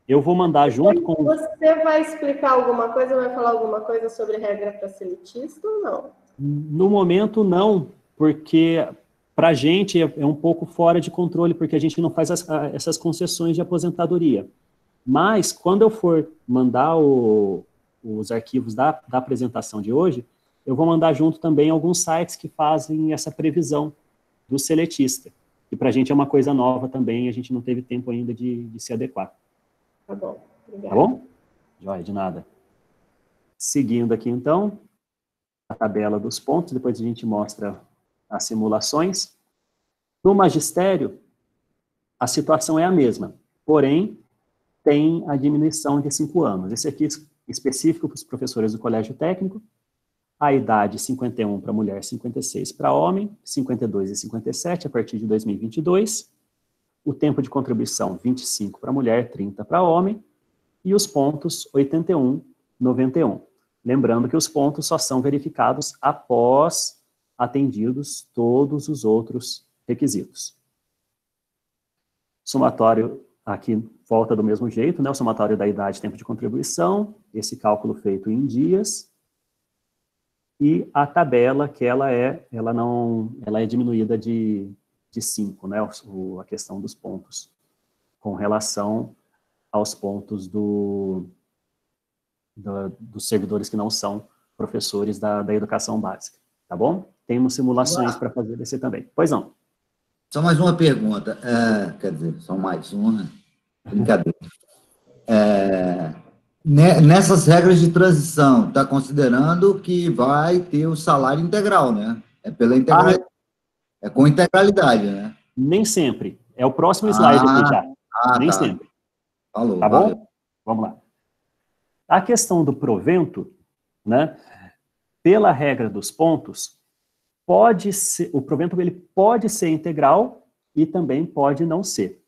eu vou mandar junto com... Você vai explicar alguma coisa, vai falar alguma coisa sobre regra para seletista ou não? No momento, não, porque para a gente é um pouco fora de controle, porque a gente não faz essas concessões de aposentadoria. Mas, quando eu for mandar os arquivos da apresentação de hoje, eu vou mandar junto também alguns sites que fazem essa previsão do seletista. E para a gente é uma coisa nova também, a gente não teve tempo ainda de se adequar. Tá bom, obrigada. Tá bom? Joia, de nada. Seguindo aqui, então, a tabela dos pontos, depois a gente mostra as simulações. No magistério, a situação é a mesma, porém, tem a diminuição de 5 anos. Esse aqui é específico para os professores do colégio técnico. A idade 51 para mulher, 56 para homem, 52 e 57 a partir de 2022. O tempo de contribuição 25 para mulher, 30 para homem. E os pontos 81, 91. Lembrando que os pontos só são verificados após atendidos todos os outros requisitos. Somatório aqui volta do mesmo jeito, né? O somatório da idade e tempo de contribuição, esse cálculo feito em dias, e a tabela que ela é diminuída de 5, né? A questão dos pontos, com relação aos pontos dos servidores que não são professores da educação básica, tá bom? Temos simulações para fazer desse também. Pois não. Só mais uma pergunta, quer dizer, só mais uma, brincadeira. Nessas regras de transição, está considerando que vai ter o salário integral, né? É pela integralidade, é com integralidade, né? Nem sempre. É o próximo slide aqui já. Nem tá. sempre. Falou, tá valeu. bom? Vamos lá. A questão do provento, né? Pela regra dos pontos, o provento ele pode ser integral e também pode não ser.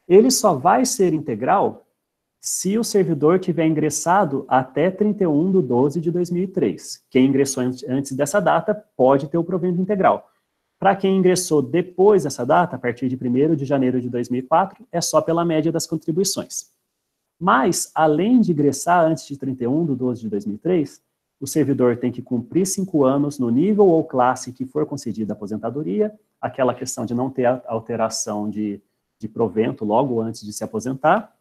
Ele só vai ser integral se o servidor tiver ingressado até 31/12/2003. Quem ingressou antes dessa data pode ter o provento integral. Para quem ingressou depois dessa data, a partir de 1º de janeiro de 2004, é só pela média das contribuições. Mas, além de ingressar antes de 31/12/2003, o servidor tem que cumprir 5 anos no nível ou classe que for concedida a aposentadoria, aquela questão de não ter alteração de provento logo antes de se aposentar,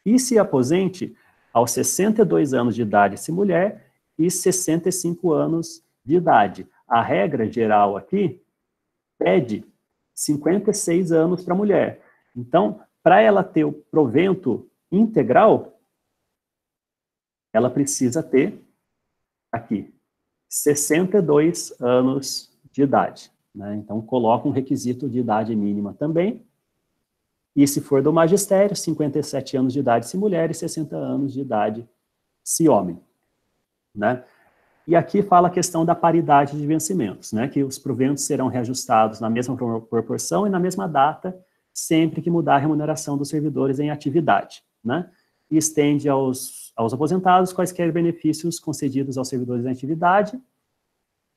e se aposente aos 62 anos de idade se mulher e 65 anos de idade. A regra geral aqui pede 56 anos para a mulher. Então, para ela ter o provento integral, ela precisa ter, aqui, 62 anos de idade, né? Então, coloca um requisito de idade mínima também. E se for do magistério, 57 anos de idade se mulher e 60 anos de idade se homem, né? E aqui fala a questão da paridade de vencimentos, né? Que os proventos serão reajustados na mesma proporção e na mesma data, sempre que mudar a remuneração dos servidores em atividade, né? E estende aos aposentados quaisquer benefícios concedidos aos servidores em atividade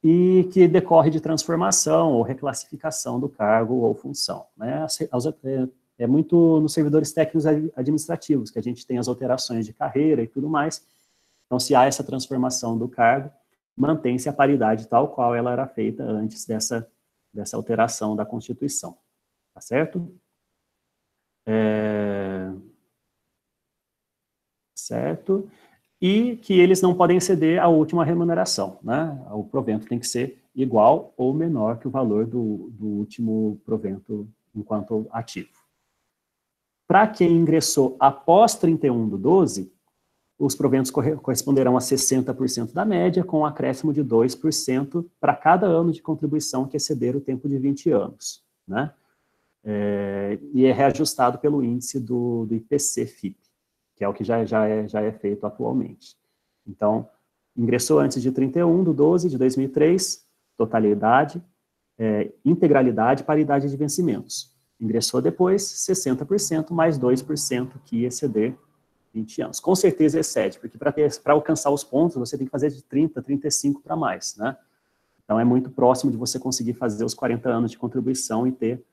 e que decorre de transformação ou reclassificação do cargo ou função, né? É muito nos servidores técnicos administrativos que a gente tem as alterações de carreira e tudo mais. Então, se há essa transformação do cargo, mantém-se a paridade tal qual ela era feita antes dessa alteração da Constituição. Tá certo? Certo? E que eles não podem ceder a última remuneração, né? O provento tem que ser igual ou menor que o valor do último provento enquanto ativo. Para quem ingressou após 31/12, os proventos corresponderão a 60% da média, com um acréscimo de 2% para cada ano de contribuição que exceder o tempo de 20 anos, né? E é reajustado pelo índice do IPC-FIP, que é o que já é feito atualmente. Então, ingressou antes de 31/12 de 2003, totalidade, integralidade, paridade de vencimentos. Ingressou depois, 60% mais 2% que exceder 20 anos. Com certeza excede, porque para alcançar os pontos, você tem que fazer de 30, 35 para mais, né? Então, é muito próximo de você conseguir fazer os 40 anos de contribuição e ter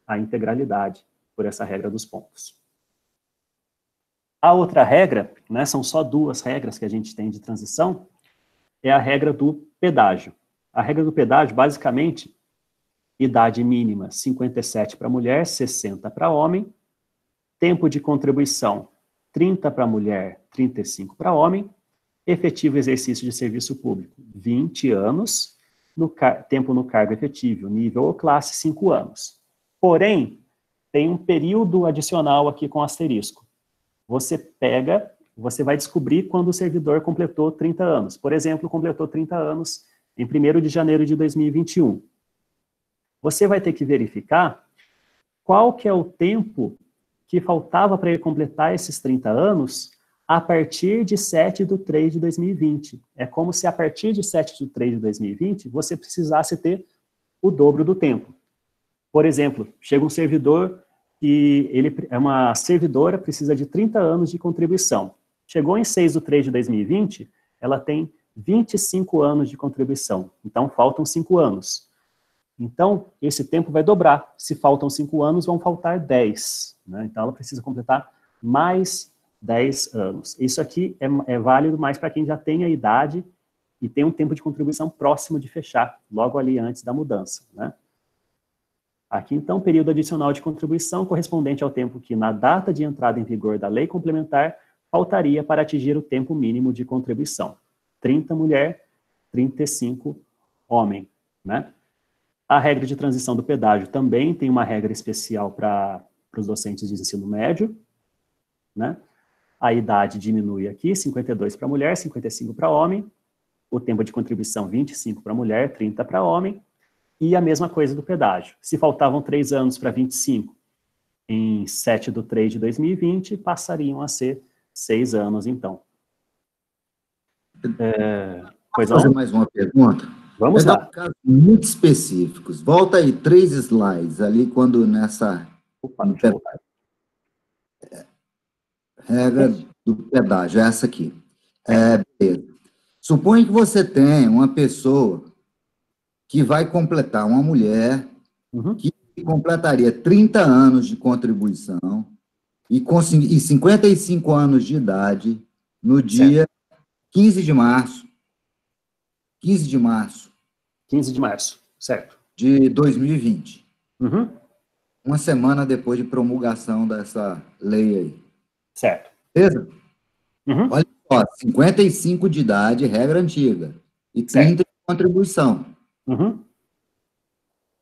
a integralidade por essa regra dos pontos. A outra regra, né, são só 2 regras que a gente tem de transição, é a regra do pedágio. A regra do pedágio, basicamente, idade mínima 57 para mulher, 60 para homem, tempo de contribuição 30 para mulher, 35 para homem, efetivo exercício de serviço público 20 anos, tempo no cargo efetivo, nível ou classe 5 anos. Porém, tem um período adicional aqui com asterisco. Você vai descobrir quando o servidor completou 30 anos. Por exemplo, completou 30 anos em 1º de janeiro de 2021. Você vai ter que verificar qual que é o tempo que faltava para ele completar esses 30 anos a partir de 7/3 de 2020. É como se a partir de 7/3 de 2020 você precisasse ter o dobro do tempo. Por exemplo, chega um servidor e uma servidora precisa de 30 anos de contribuição. Chegou em 6/3 de 2020, ela tem 25 anos de contribuição. Então, faltam 5 anos. Então, esse tempo vai dobrar. Se faltam 5 anos, vão faltar 10. Né? Então, ela precisa completar mais 10 anos. Isso aqui é válido mais para quem já tem a idade e tem um tempo de contribuição próximo de fechar, logo ali antes da mudança, né? Aqui, então, período adicional de contribuição correspondente ao tempo que, na data de entrada em vigor da lei complementar, faltaria para atingir o tempo mínimo de contribuição. 30 mulher, 35 homem, né? A regra de transição do pedágio também tem uma regra especial para os docentes de ensino médio, né? A idade diminui aqui, 52 para mulher, 55 para homem, o tempo de contribuição 25 para mulher, 30 para homem, e a mesma coisa do pedágio. Se faltavam 3 anos para 25, em 7/3 de 2020, passariam a ser 6 anos, então. Posso fazer mais uma pergunta? Vamos lá. Casos muito específicos. Volta aí 3 slides, ali quando nessa... Opa, deixa eu voltar. Regra do pedágio, essa aqui. Beleza. Suponha que você tem uma pessoa que vai completar, uma mulher, que completaria 30 anos de contribuição e 55 anos de idade no dia 15 de março. 15 de março. 15 de março, certo. De 2020. Uhum. Uma semana depois de promulgação dessa lei aí. Certo. Beleza? Uhum. Olha só, 55 de idade, regra antiga, e 30 de contribuição. Uhum.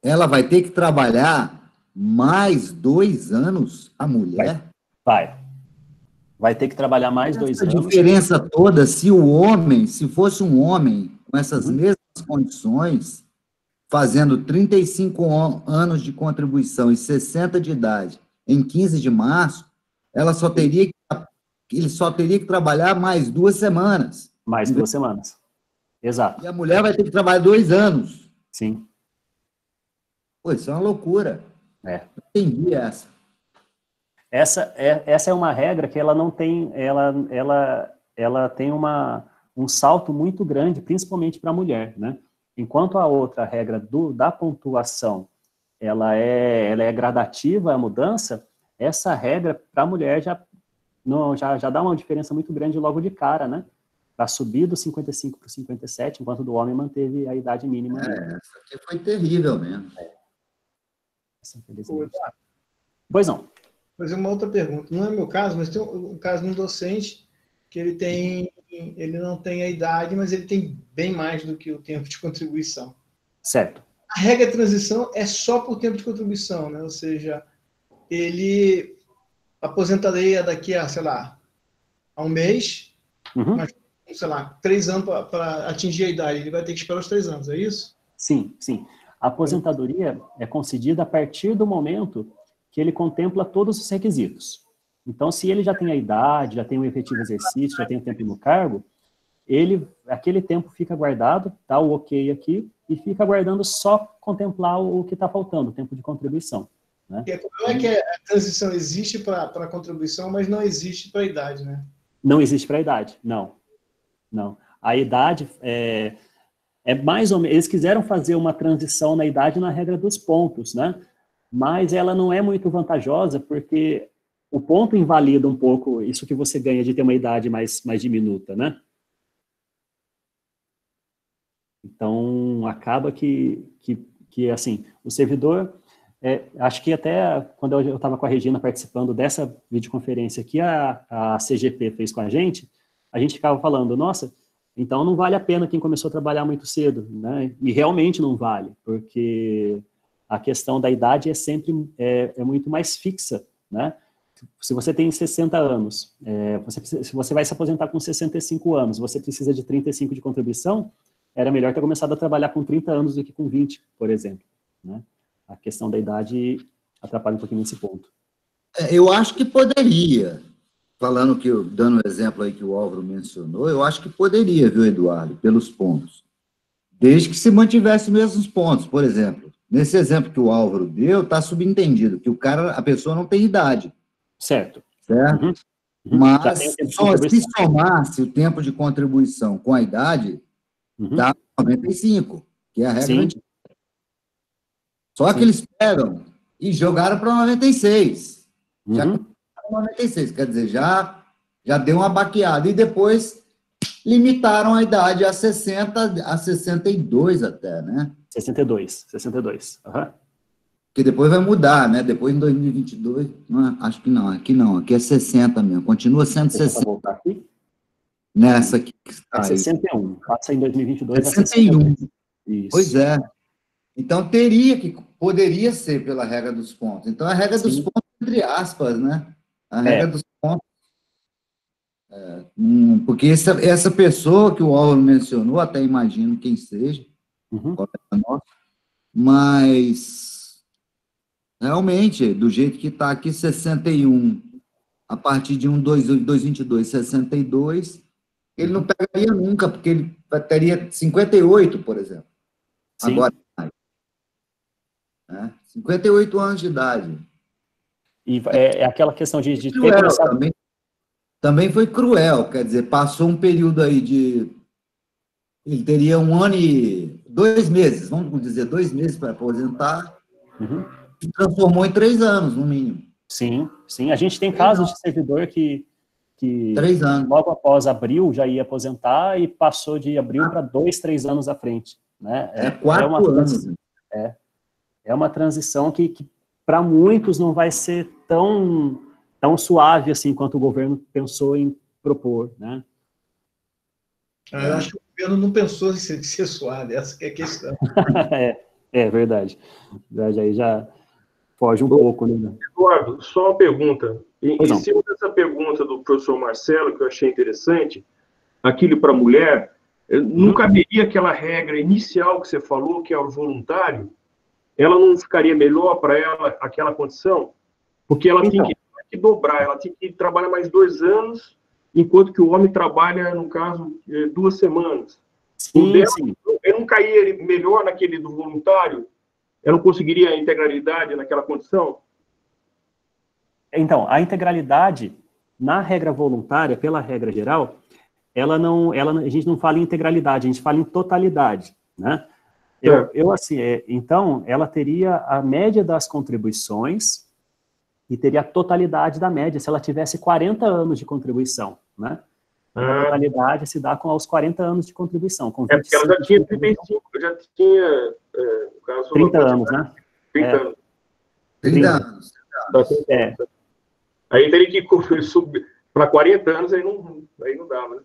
Ela vai ter que trabalhar mais 2 anos, a mulher? Vai ter que trabalhar mais 2 anos. A diferença toda, se fosse um homem com essas mesmas condições, fazendo 35 anos de contribuição e 60 de idade em 15 de março, ele só teria que trabalhar mais 2 semanas. Mais 2 semanas. Exato. E a mulher vai ter que trabalhar 2 anos. Sim. Pô, isso é uma loucura. Não entendi essa. Essa é uma regra que ela não tem, ela tem um salto muito grande, principalmente para a mulher, né? Enquanto a outra regra da pontuação, ela é gradativa, a mudança, essa regra para a mulher já dá uma diferença muito grande logo de cara, né? Para subir do 55 para o 57, enquanto do homem manteve a idade mínima. Essa aqui foi terrível mesmo. Pois não. Fazer uma outra pergunta. Não é meu caso, mas tem um caso de um docente que ele não tem a idade, mas ele tem bem mais do que o tempo de contribuição. Certo. A regra de transição é só por tempo de contribuição, né? Ou seja, ele aposentaria daqui a, sei lá, a um mês, mas, sei lá, 3 anos para atingir a idade. Ele vai ter que esperar os 3 anos, é isso? Sim, sim. A aposentadoria é concedida a partir do momento que ele contempla todos os requisitos. Então, se ele já tem a idade, já tem o efetivo exercício, já tem o tempo no cargo, aquele tempo fica guardado, dá o ok aqui, e fica aguardando só contemplar o que está faltando, o tempo de contribuição. Né? Não é que a transição existe para a contribuição, mas não existe para a idade, né? Não existe para a idade, não. Não. A idade é mais ou menos... Eles quiseram fazer uma transição na idade na regra dos pontos, né? Mas ela não é muito vantajosa, porque o ponto invalida um pouco isso que você ganha de ter uma idade mais diminuta, né? Então, acaba que assim, o servidor... acho que até quando eu estava com a Regina participando dessa videoconferência que a CGP fez com a gente ficava falando, nossa, então não vale a pena quem começou a trabalhar muito cedo, né? E realmente não vale, porque a questão da idade é sempre muito mais fixa, né? Se você tem 60 anos, se você vai se aposentar com 65 anos, você precisa de 35 de contribuição, era melhor ter começado a trabalhar com 30 anos do que com 20, por exemplo, né? A questão da idade atrapalha um pouquinho nesse ponto. Eu acho que poderia, dando o exemplo aí que o Álvaro mencionou, eu acho que poderia, viu, Eduardo, pelos pontos. Desde que se mantivesse os mesmos pontos. Por exemplo, nesse exemplo que o Álvaro deu, está subentendido que a pessoa não tem idade. Certo. Certo? Uhum. Mas se somasse o tempo de contribuição com a idade, dá 95, que é a regra antiga. Só que eles pegam e jogaram para 96. Já 96, quer dizer, já deu uma baqueada. E depois limitaram a idade a 60, a 62 até, né? 62. Que depois vai mudar, né? Depois, em 2022, acho que não, aqui é 60 mesmo, continua sendo 60. Voltar aqui? Nessa aqui que está aí. 61, passa em 2022 a 61. Isso. Pois é. Então, poderia ser pela regra dos pontos. Então, a regra dos pontos, entre aspas, né? A regra dos pontos. Porque essa pessoa que o Álvaro mencionou, até imagino quem seja, mas, realmente, do jeito que está aqui, 61, a partir de 222, 62, ele não pegaria nunca, porque ele teria 58, por exemplo. Sim. Agora, 58 anos de idade. E é aquela questão de ter cruel, começado... Também foi cruel, quer dizer, passou um período aí de... Ele teria 1 ano e 2 meses, vamos dizer, 2 meses para aposentar, e transformou em 3 anos, no mínimo. Sim. A gente tem casos de servidor que 3 anos. Logo após abril já ia aposentar e passou de abril para 2, 3 anos à frente. Né? 4 anos. É uma transição que para muitos não vai ser tão suave assim quanto o governo pensou em propor. Né? Eu acho que o governo não pensou em ser suave, essa que é a questão. É verdade. Aí já foge um pouco. Né? Eduardo, só uma pergunta. Em cima dessa pergunta do professor Marcelo, que eu achei interessante, aquilo para a mulher, não caberia aquela regra inicial que você falou, que é o voluntário? Ela não ficaria melhor para ela aquela condição? Porque ela tem que dobrar, ela tem que trabalhar mais 2 anos, enquanto que o homem trabalha, no caso, 2 semanas. Sim. Ele não cairia melhor naquele do voluntário? Ela não conseguiria a integralidade naquela condição? Então, a integralidade, na regra voluntária, pela regra geral, a gente não fala em integralidade, a gente fala em totalidade, né? Então, ela teria a média das contribuições e teria a totalidade da média se ela tivesse 40 anos de contribuição, né? A totalidade se dá aos 40 anos de contribuição. Com porque ela já tinha 35, já tinha... no caso, 30 anos, né? 30 anos. 30 anos. Aí teria que subir para 40 anos, aí não dá, né?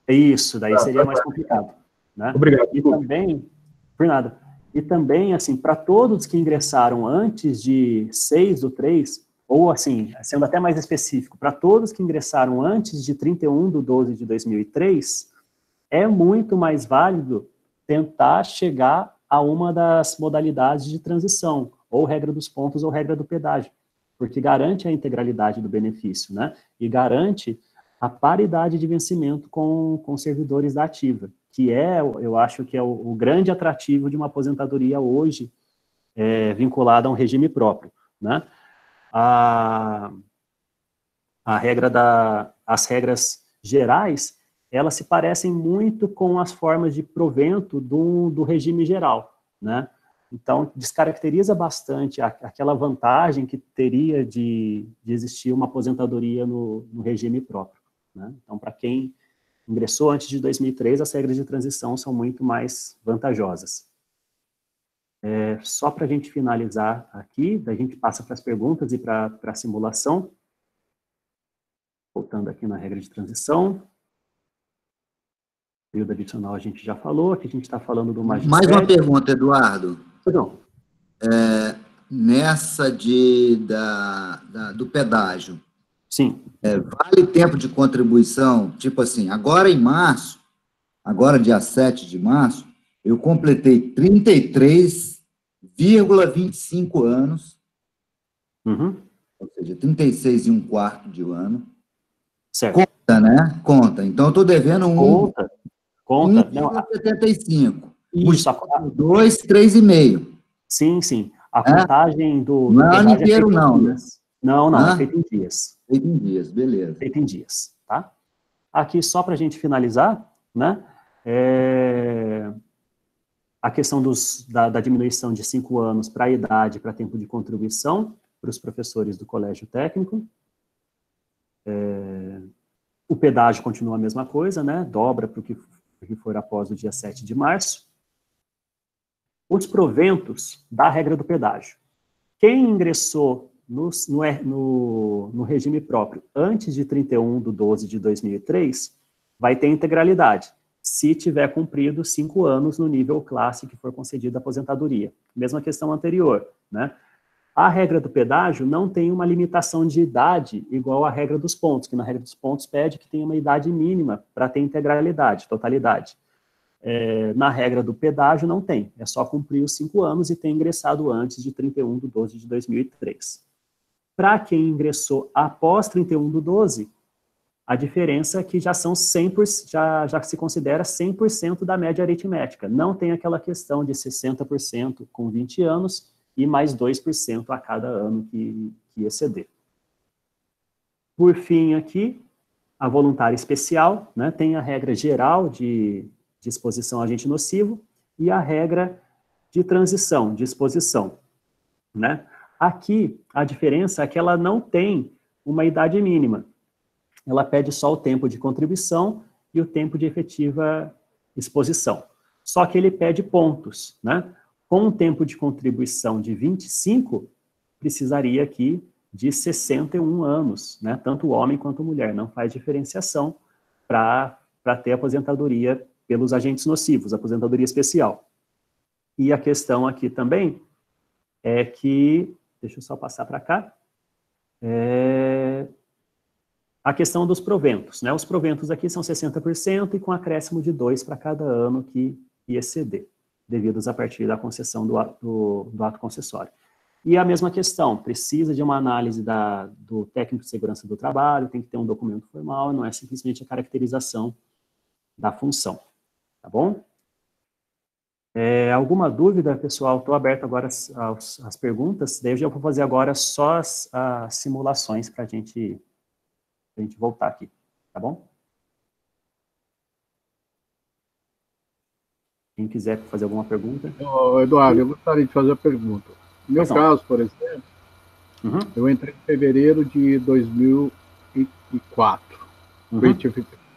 Isso, daí seria mais complicado. Né? Obrigado. E também, por nada. E também, assim, para todos que ingressaram antes de 6/3, ou assim, sendo até mais específico, para todos que ingressaram antes de 31/12/2003, é muito mais válido tentar chegar a uma das modalidades de transição, ou regra dos pontos ou regra do pedágio, porque garante a integralidade do benefício, né? E garante a paridade de vencimento com servidores da ativa, que eu acho que é o grande atrativo de uma aposentadoria hoje vinculada a um regime próprio, né? As regras gerais, elas se parecem muito com as formas de provento do regime geral, né? Então, descaracteriza bastante aquela vantagem que teria de existir uma aposentadoria no regime próprio, né? Então, para quem ingressou antes de 2003, as regras de transição são muito mais vantajosas. Só para a gente finalizar aqui, daí a gente passa para as perguntas e para a simulação. Voltando aqui na regra de transição. Período adicional a gente já falou, aqui a gente está falando do magistério. Mais uma pergunta, Eduardo. Perdão. Nessa do pedágio. Sim. Vale tempo de contribuição? Tipo assim, agora em março, agora dia 7 de março, eu completei 33,25 anos, ou seja, 36 1/4 de ano. Certo. Conta, né? Conta. Então, eu estou devendo Conta. 1,75. Isso. 2, 3,5. Sim. A contagem do não é ano inteiro, não, né? Não, é feito em dias. Feito em dias, beleza. Feito em dias, tá? Aqui, só para a gente finalizar, né? A questão da diminuição de 5 anos para a idade, para tempo de contribuição, para os professores do colégio técnico. O pedágio continua a mesma coisa, né? Dobra para o que for após o dia 7 de março. Os proventos da regra do pedágio. Quem ingressou no regime próprio antes de 31/12/2003 vai ter integralidade, se tiver cumprido 5 anos no nível classe que for concedida a aposentadoria. Mesma questão anterior, né? A regra do pedágio não tem uma limitação de idade igual à regra dos pontos, que na regra dos pontos pede que tenha uma idade mínima para ter integralidade, totalidade. Na regra do pedágio não tem, é só cumprir os 5 anos e ter ingressado antes de 31/12/2003. Para quem ingressou após 31/12, a diferença é que já são 100%, já se considera 100% da média aritmética. Não tem aquela questão de 60% com 20 anos e mais 2% a cada ano que exceder. Por fim, aqui, a voluntária especial, né, tem a regra geral de exposição a agente nocivo e a regra de transição, de exposição, né? Aqui, a diferença é que ela não tem uma idade mínima. Ela pede só o tempo de contribuição e o tempo de efetiva exposição. Só que ele pede pontos, né? Com um tempo de contribuição de 25, precisaria aqui de 61 anos, né? Tanto homem quanto mulher. Não faz diferenciação para ter aposentadoria pelos agentes nocivos, aposentadoria especial. E a questão aqui também é que, deixa eu só passar para cá, a questão dos proventos, né? Os proventos aqui são 60% e com acréscimo de 2 para cada ano que exceder, devidos a partir da concessão do ato concessório. E a mesma questão, precisa de uma análise do técnico de segurança do trabalho, tem que ter um documento formal, não é simplesmente a caracterização da função, tá bom? Alguma dúvida, pessoal? Estou aberto agora às perguntas, daí eu já vou fazer agora só as simulações para a gente voltar aqui, tá bom? Quem quiser fazer alguma pergunta? Eduardo, eu gostaria de fazer uma pergunta. No meu caso, por exemplo, eu entrei em fevereiro de 2004.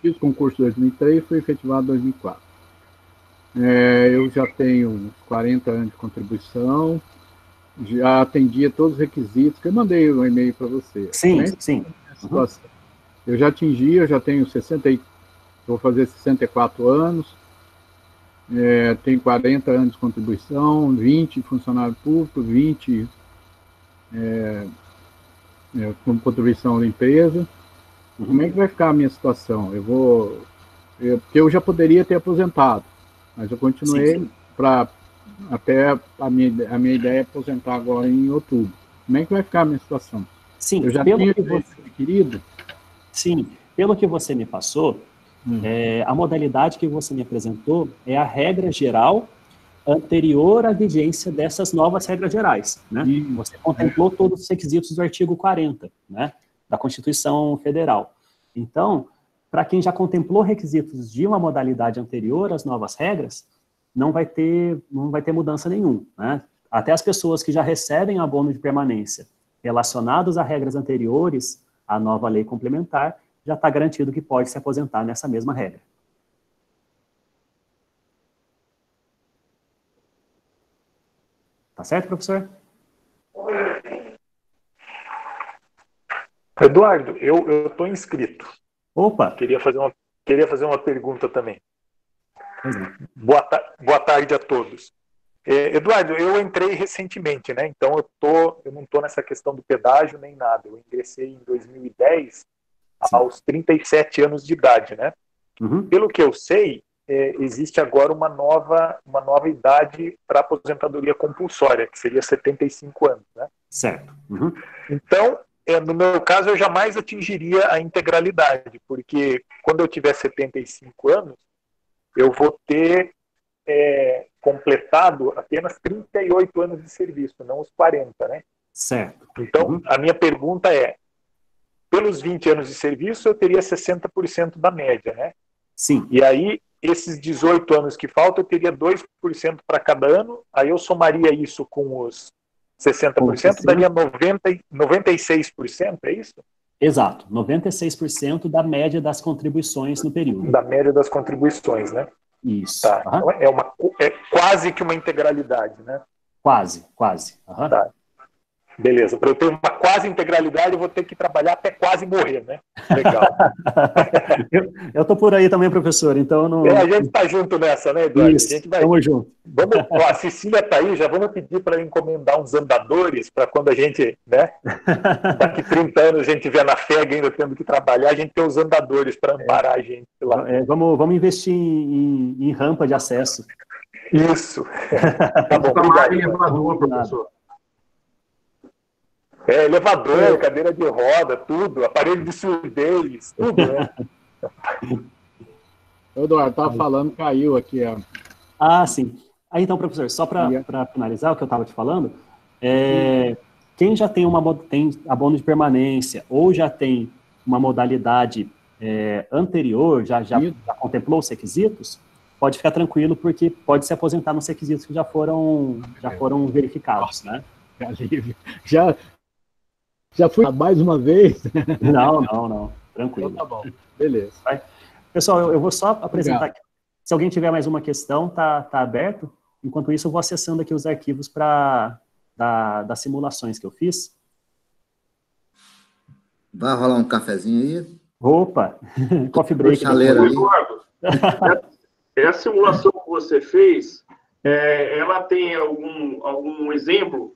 Fiz concurso em 2003 e fui efetivado em 2004. Eu já tenho uns 40 anos de contribuição, já atendi a todos os requisitos, que eu mandei um e-mail para você. Sim, né? sim. Eu já atingi, eu já tenho vou fazer 64 anos, tem 40 anos de contribuição, 20 funcionário público, 20 com contribuição da empresa. Como é que vai ficar a minha situação? Porque eu já poderia ter aposentado, mas eu continuei até a minha ideia é aposentar agora em outubro. Como é que vai ficar a minha situação? Sim, eu já tinha adquirido? Sim, pelo que você me passou, a modalidade que você me apresentou é a regra geral anterior à vigência dessas novas regras gerais, né? Você contemplou todos os requisitos do artigo 40, né, da Constituição Federal. Então, para quem já contemplou requisitos de uma modalidade anterior às novas regras, não vai ter mudança nenhuma, né? Até as pessoas que já recebem abono de permanência relacionados a regras anteriores à nova lei complementar, já está garantido que pode se aposentar nessa mesma regra. Tá certo, professor? Eduardo, eu estou inscrito. Opa! Queria fazer uma pergunta também. Boa tarde a todos. Eduardo, eu entrei recentemente, né? Então eu não estou nessa questão do pedágio nem nada. Eu ingressei em 2010, aos 37 anos de idade, né? Pelo que eu sei, existe agora uma nova idade para aposentadoria compulsória, que seria 75 anos, né? Certo. Então, no meu caso, eu jamais atingiria a integralidade, porque quando eu tiver 75 anos, eu vou ter completado apenas 38 anos de serviço, não os 40, né? Certo. Então, a minha pergunta é, pelos 20 anos de serviço, eu teria 60% da média, né? Sim. E aí, esses 18 anos que faltam, eu teria 2% para cada ano, aí eu somaria isso com os 60%, daria 96%, é isso? Exato, 96% da média das contribuições no período. Da média das contribuições, né? Isso. Tá. Então, é quase que uma integralidade, né? Quase. Tá. Beleza. Para eu ter uma quase integralidade, eu vou ter que trabalhar até quase morrer, né? Legal. eu tô por aí também, professor, então não... a gente tá junto nessa, né, Eduardo? Isso, a gente vai... Tamo junto. A Cecília tá aí, já vamos pedir para encomendar uns andadores para quando a gente, né, daqui 30 anos a gente estiver na FEG ainda tendo que trabalhar, a gente ter os andadores para amparar a gente lá. Vamos investir em rampa de acesso. Isso. Tá bom, obrigado. Elevador, professor. Elevador, cadeira de roda, tudo, aparelho de surdez, tudo, né? Eduardo, estava falando, caiu aqui. Sim. Aí, então, professor, só para finalizar o que eu estava te falando, quem já tem tem abono de permanência ou já tem uma modalidade anterior, já contemplou os requisitos, pode ficar tranquilo, porque pode se aposentar nos requisitos que já foram verificados, né? Já fui mais uma vez? Não. Tranquilo. Então tá bom. Beleza. Pessoal, eu vou só apresentar aqui. Se alguém tiver mais uma questão, tá aberto. Enquanto isso, eu vou acessando aqui os arquivos das simulações que eu fiz. Vai rolar um cafezinho aí? Opa! Coffee break. Eduardo, essa simulação que você fez, ela tem algum exemplo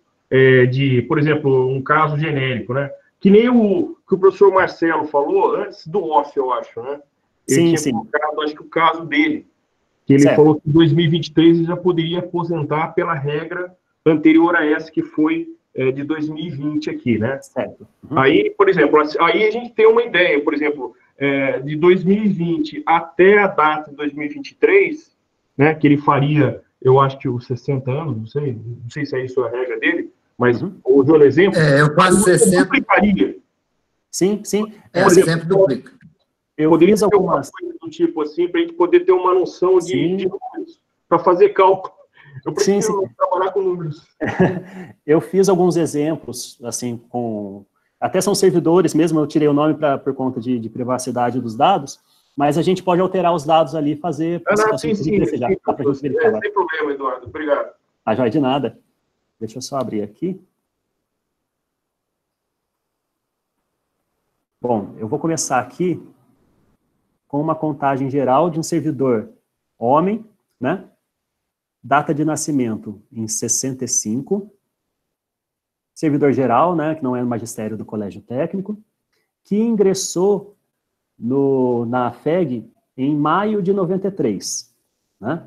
de, por exemplo, um caso genérico, né? Que nem o que o professor Marcelo falou antes do off, eu acho, né? Ele tinha colocado, acho que o caso dele, que ele falou que em 2023 ele já poderia aposentar pela regra anterior a essa, que foi de 2020 aqui, né? Certo. Aí, por exemplo, aí a gente tem uma ideia, por exemplo, de 2020 até a data de 2023, né, que ele faria, eu acho que os 60 anos, não sei se é isso a regra dele, mas, usando exemplo... eu quase 60. Duplicaria. Sim. Sempre duplica. Eu poderia fiz ter algumas... coisa do tipo assim, para a gente poder ter uma noção de números, para fazer cálculo. Eu preciso trabalhar com números. Eu fiz alguns exemplos, assim, até são servidores mesmo, eu tirei o nome por conta de privacidade dos dados, mas a gente pode alterar os dados ali e fazer... Sim, sem problema, Eduardo. Obrigado. Joia, de nada. Deixa eu só abrir aqui. Bom, eu vou começar aqui com uma contagem geral de um servidor homem, né? Data de nascimento em 65. Servidor geral, né, que não é no magistério do colégio técnico, que ingressou na FEG em maio de 93, né?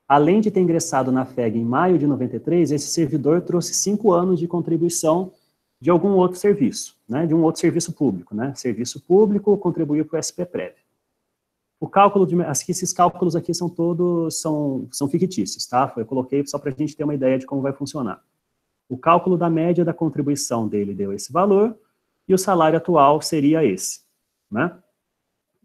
Além de ter ingressado na FEG em maio de 93, esse servidor trouxe 5 anos de contribuição de algum outro serviço, né, de um outro serviço público, né, serviço público contribuiu para o SPPrev. O cálculo esses cálculos aqui são todos, são fictícios, tá? Eu coloquei só para a gente ter uma ideia de como vai funcionar. O cálculo da média da contribuição dele deu esse valor, e o salário atual seria esse, né?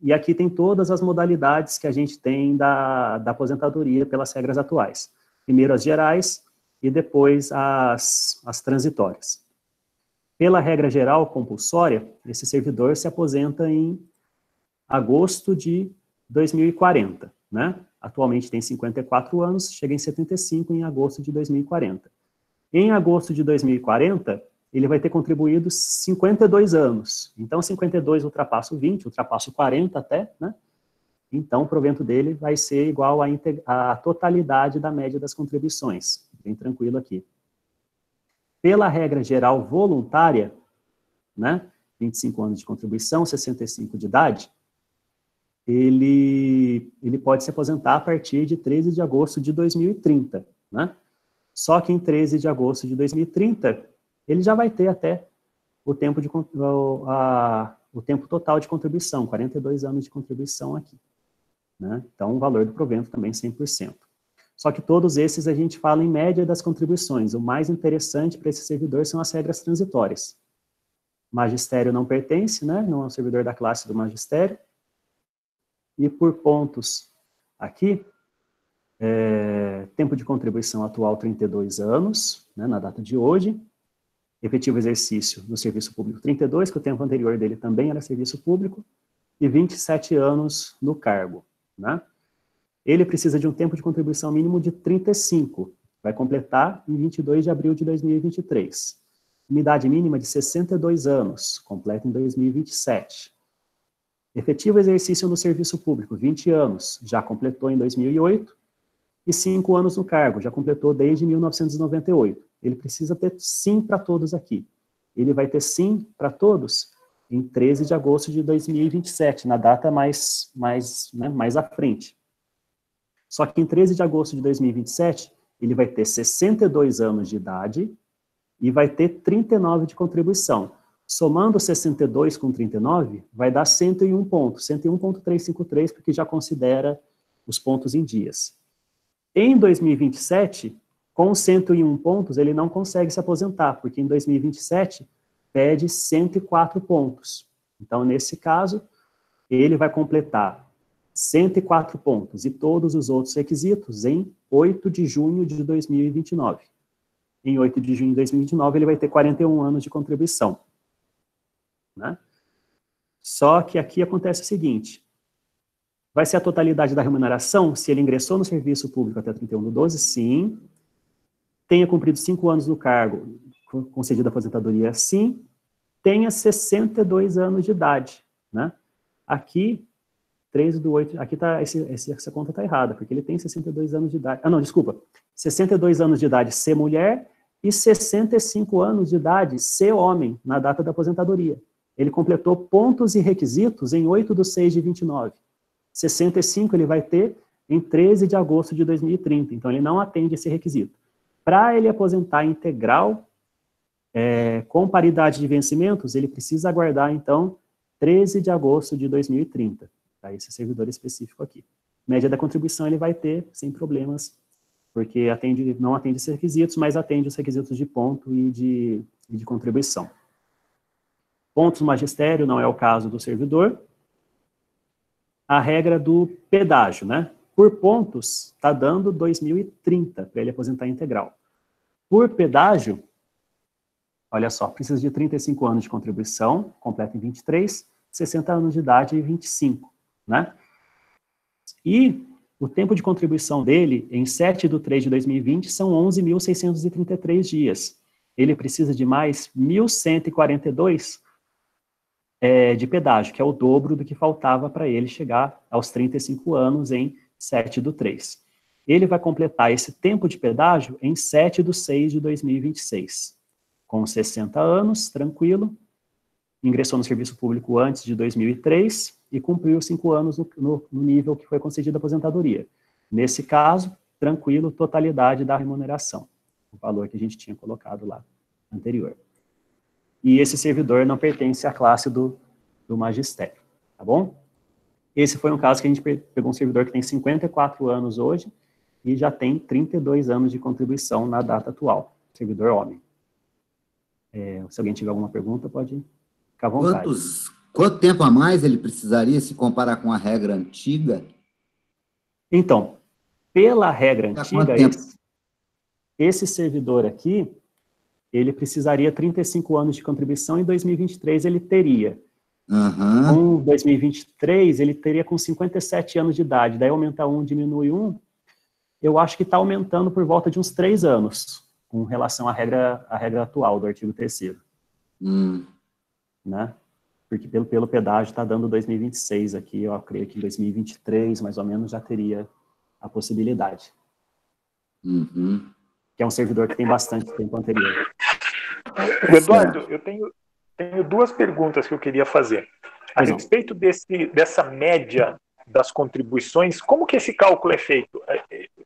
E aqui tem todas as modalidades que a gente tem da aposentadoria pelas regras atuais. Primeiro as gerais e depois as transitórias. Pela regra geral compulsória, esse servidor se aposenta em agosto de 2040, né? Atualmente tem 54 anos, chega em 75 em agosto de 2040. Em agosto de 2040, ele vai ter contribuído 52 anos. Então, 52 ultrapassa o 20, ultrapassa o 40 até, né? Então, o provento dele vai ser igual à totalidade da média das contribuições. Bem tranquilo aqui. Pela regra geral voluntária, né? 25 anos de contribuição, 65 de idade, ele pode se aposentar a partir de 13 de agosto de 2030, né? Só que em 13 de agosto de 2030, ele já vai ter até o tempo total de contribuição, 42 anos de contribuição aqui, né? Então, o valor do provento também 100%. Só que todos esses a gente fala em média das contribuições. O mais interessante para esse servidor são as regras transitórias. Magistério não pertence, né? Não é um servidor da classe do magistério. E por pontos aqui, tempo de contribuição atual 32 anos, né, na data de hoje, efetivo exercício no serviço público 32, que o tempo anterior dele também era serviço público, e 27 anos no cargo, né? Ele precisa de um tempo de contribuição mínimo de 35, vai completar em 22 de abril de 2023. Uma idade mínima de 62 anos, completa em 2027. Efetivo exercício no serviço público, 20 anos, já completou em 2008, e 5 anos no cargo, já completou desde 1998. Ele precisa ter sim para todos aqui. Ele vai ter sim para todos em 13 de agosto de 2027, na data mais à frente. Só que em 13 de agosto de 2027, ele vai ter 62 anos de idade e vai ter 39 de contribuição. Somando 62 com 39, vai dar 101 pontos, 101.353, porque já considera os pontos em dias. Em 2027, com 101 pontos, ele não consegue se aposentar, porque em 2027 pede 104 pontos. Então, nesse caso, ele vai completar 104 pontos e todos os outros requisitos em 8 de junho de 2029. Em 8 de junho de 2029, ele vai ter 41 anos de contribuição, né? Só que aqui acontece o seguinte: vai ser a totalidade da remuneração se ele ingressou no serviço público até 31/12? Sim. Tenha cumprido 5 anos no cargo, concedida a aposentadoria? Sim. Tenha 62 anos de idade, né? Aqui, 13/8, aqui tá, essa conta está errada, porque ele tem 62 anos de idade. Ah, não, desculpa. 62 anos de idade ser mulher e 65 anos de idade ser homem na data da aposentadoria. Ele completou pontos e requisitos em 8/6 de 29. 65 ele vai ter em 13 de agosto de 2030, então ele não atende esse requisito. Para ele aposentar integral, com paridade de vencimentos, ele precisa aguardar, então, 13 de agosto de 2030, para esse servidor específico aqui. Média da contribuição ele vai ter sem problemas, porque não atende esses requisitos, mas atende os requisitos de ponto e de contribuição. Pontos no magistério não é o caso do servidor. A regra do pedágio, né? Por pontos, está dando 2030 para ele aposentar integral. Por pedágio, olha só, precisa de 35 anos de contribuição, completa em 23, 60 anos de idade e 25, né? E o tempo de contribuição dele, em 7/3 de 2020, são 11.633 dias. Ele precisa de mais 1.142 de pedágio, que é o dobro do que faltava para ele chegar aos 35 anos em 7/3. Ele vai completar esse tempo de pedágio em 7/6/2026. Com 60 anos, tranquilo, ingressou no serviço público antes de 2003 e cumpriu 5 anos no nível que foi concedida a aposentadoria. Nesse caso, tranquilo, totalidade da remuneração, o valor que a gente tinha colocado lá anterior. E esse servidor não pertence à classe do magistério, tá bom? Esse foi um caso que a gente pegou um servidor que tem 54 anos hoje e já tem 32 anos de contribuição na data atual, servidor homem. Se alguém tiver alguma pergunta, pode ficar à vontade. Quanto tempo a mais ele precisaria se comparar com a regra antiga? Então, pela regra antiga, esse servidor aqui, ele precisaria 35 anos de contribuição, em 2023 ele teria. Uhum. Com 2023, ele teria com 57 anos de idade, daí aumenta 1, diminui 1, eu acho que está aumentando por volta de uns 3 anos, com relação à regra atual do artigo 3º. Né? Porque pelo pedágio está dando 2026 aqui, eu creio que em 2023, mais ou menos, já teria a possibilidade. Uhum. Que é um servidor que tem bastante tempo anterior. Eduardo, eu tenho 2 perguntas que eu queria fazer. A respeito dessa média das contribuições, como que esse cálculo é feito?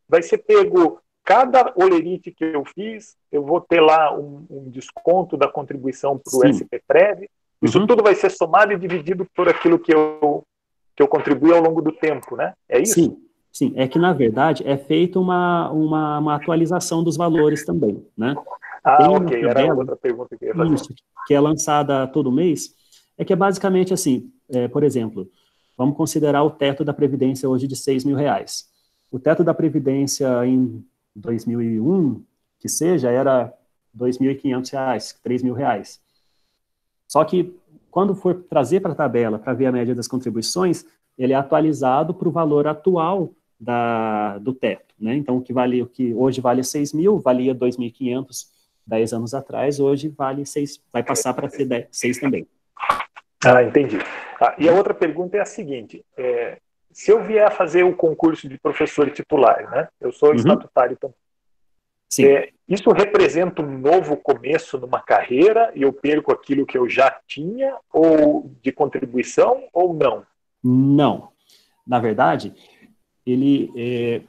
Vai ser pego cada olerite que eu fiz, eu vou ter lá um desconto da contribuição para o SPPrev, isso tudo vai ser somado e dividido por aquilo que eu contribuí ao longo do tempo, né? É isso? Sim, é que, na verdade, é feita uma atualização dos valores também, né? Ok, era outra pergunta que eu ia fazer. Isso, que é lançada todo mês, é que é basicamente assim, por exemplo, vamos considerar o teto da Previdência hoje de R$6.000. O teto da Previdência em 2001, que seja, era R$2.500, R$3.000. Só que, quando for trazer para a tabela, para ver a média das contribuições, ele é atualizado para o valor atual do teto, né? Então, o que hoje vale 6.000, valia 2.500 10 anos atrás, hoje vale 6, vai passar para ser 6 também. Entendi. E a outra pergunta é a seguinte, se eu vier a fazer o concurso de professor titular, né? Eu sou estatutário também. Sim. Isso representa um novo começo numa carreira e eu perco aquilo que eu já tinha, ou de contribuição, ou não? Não. Na verdade, ele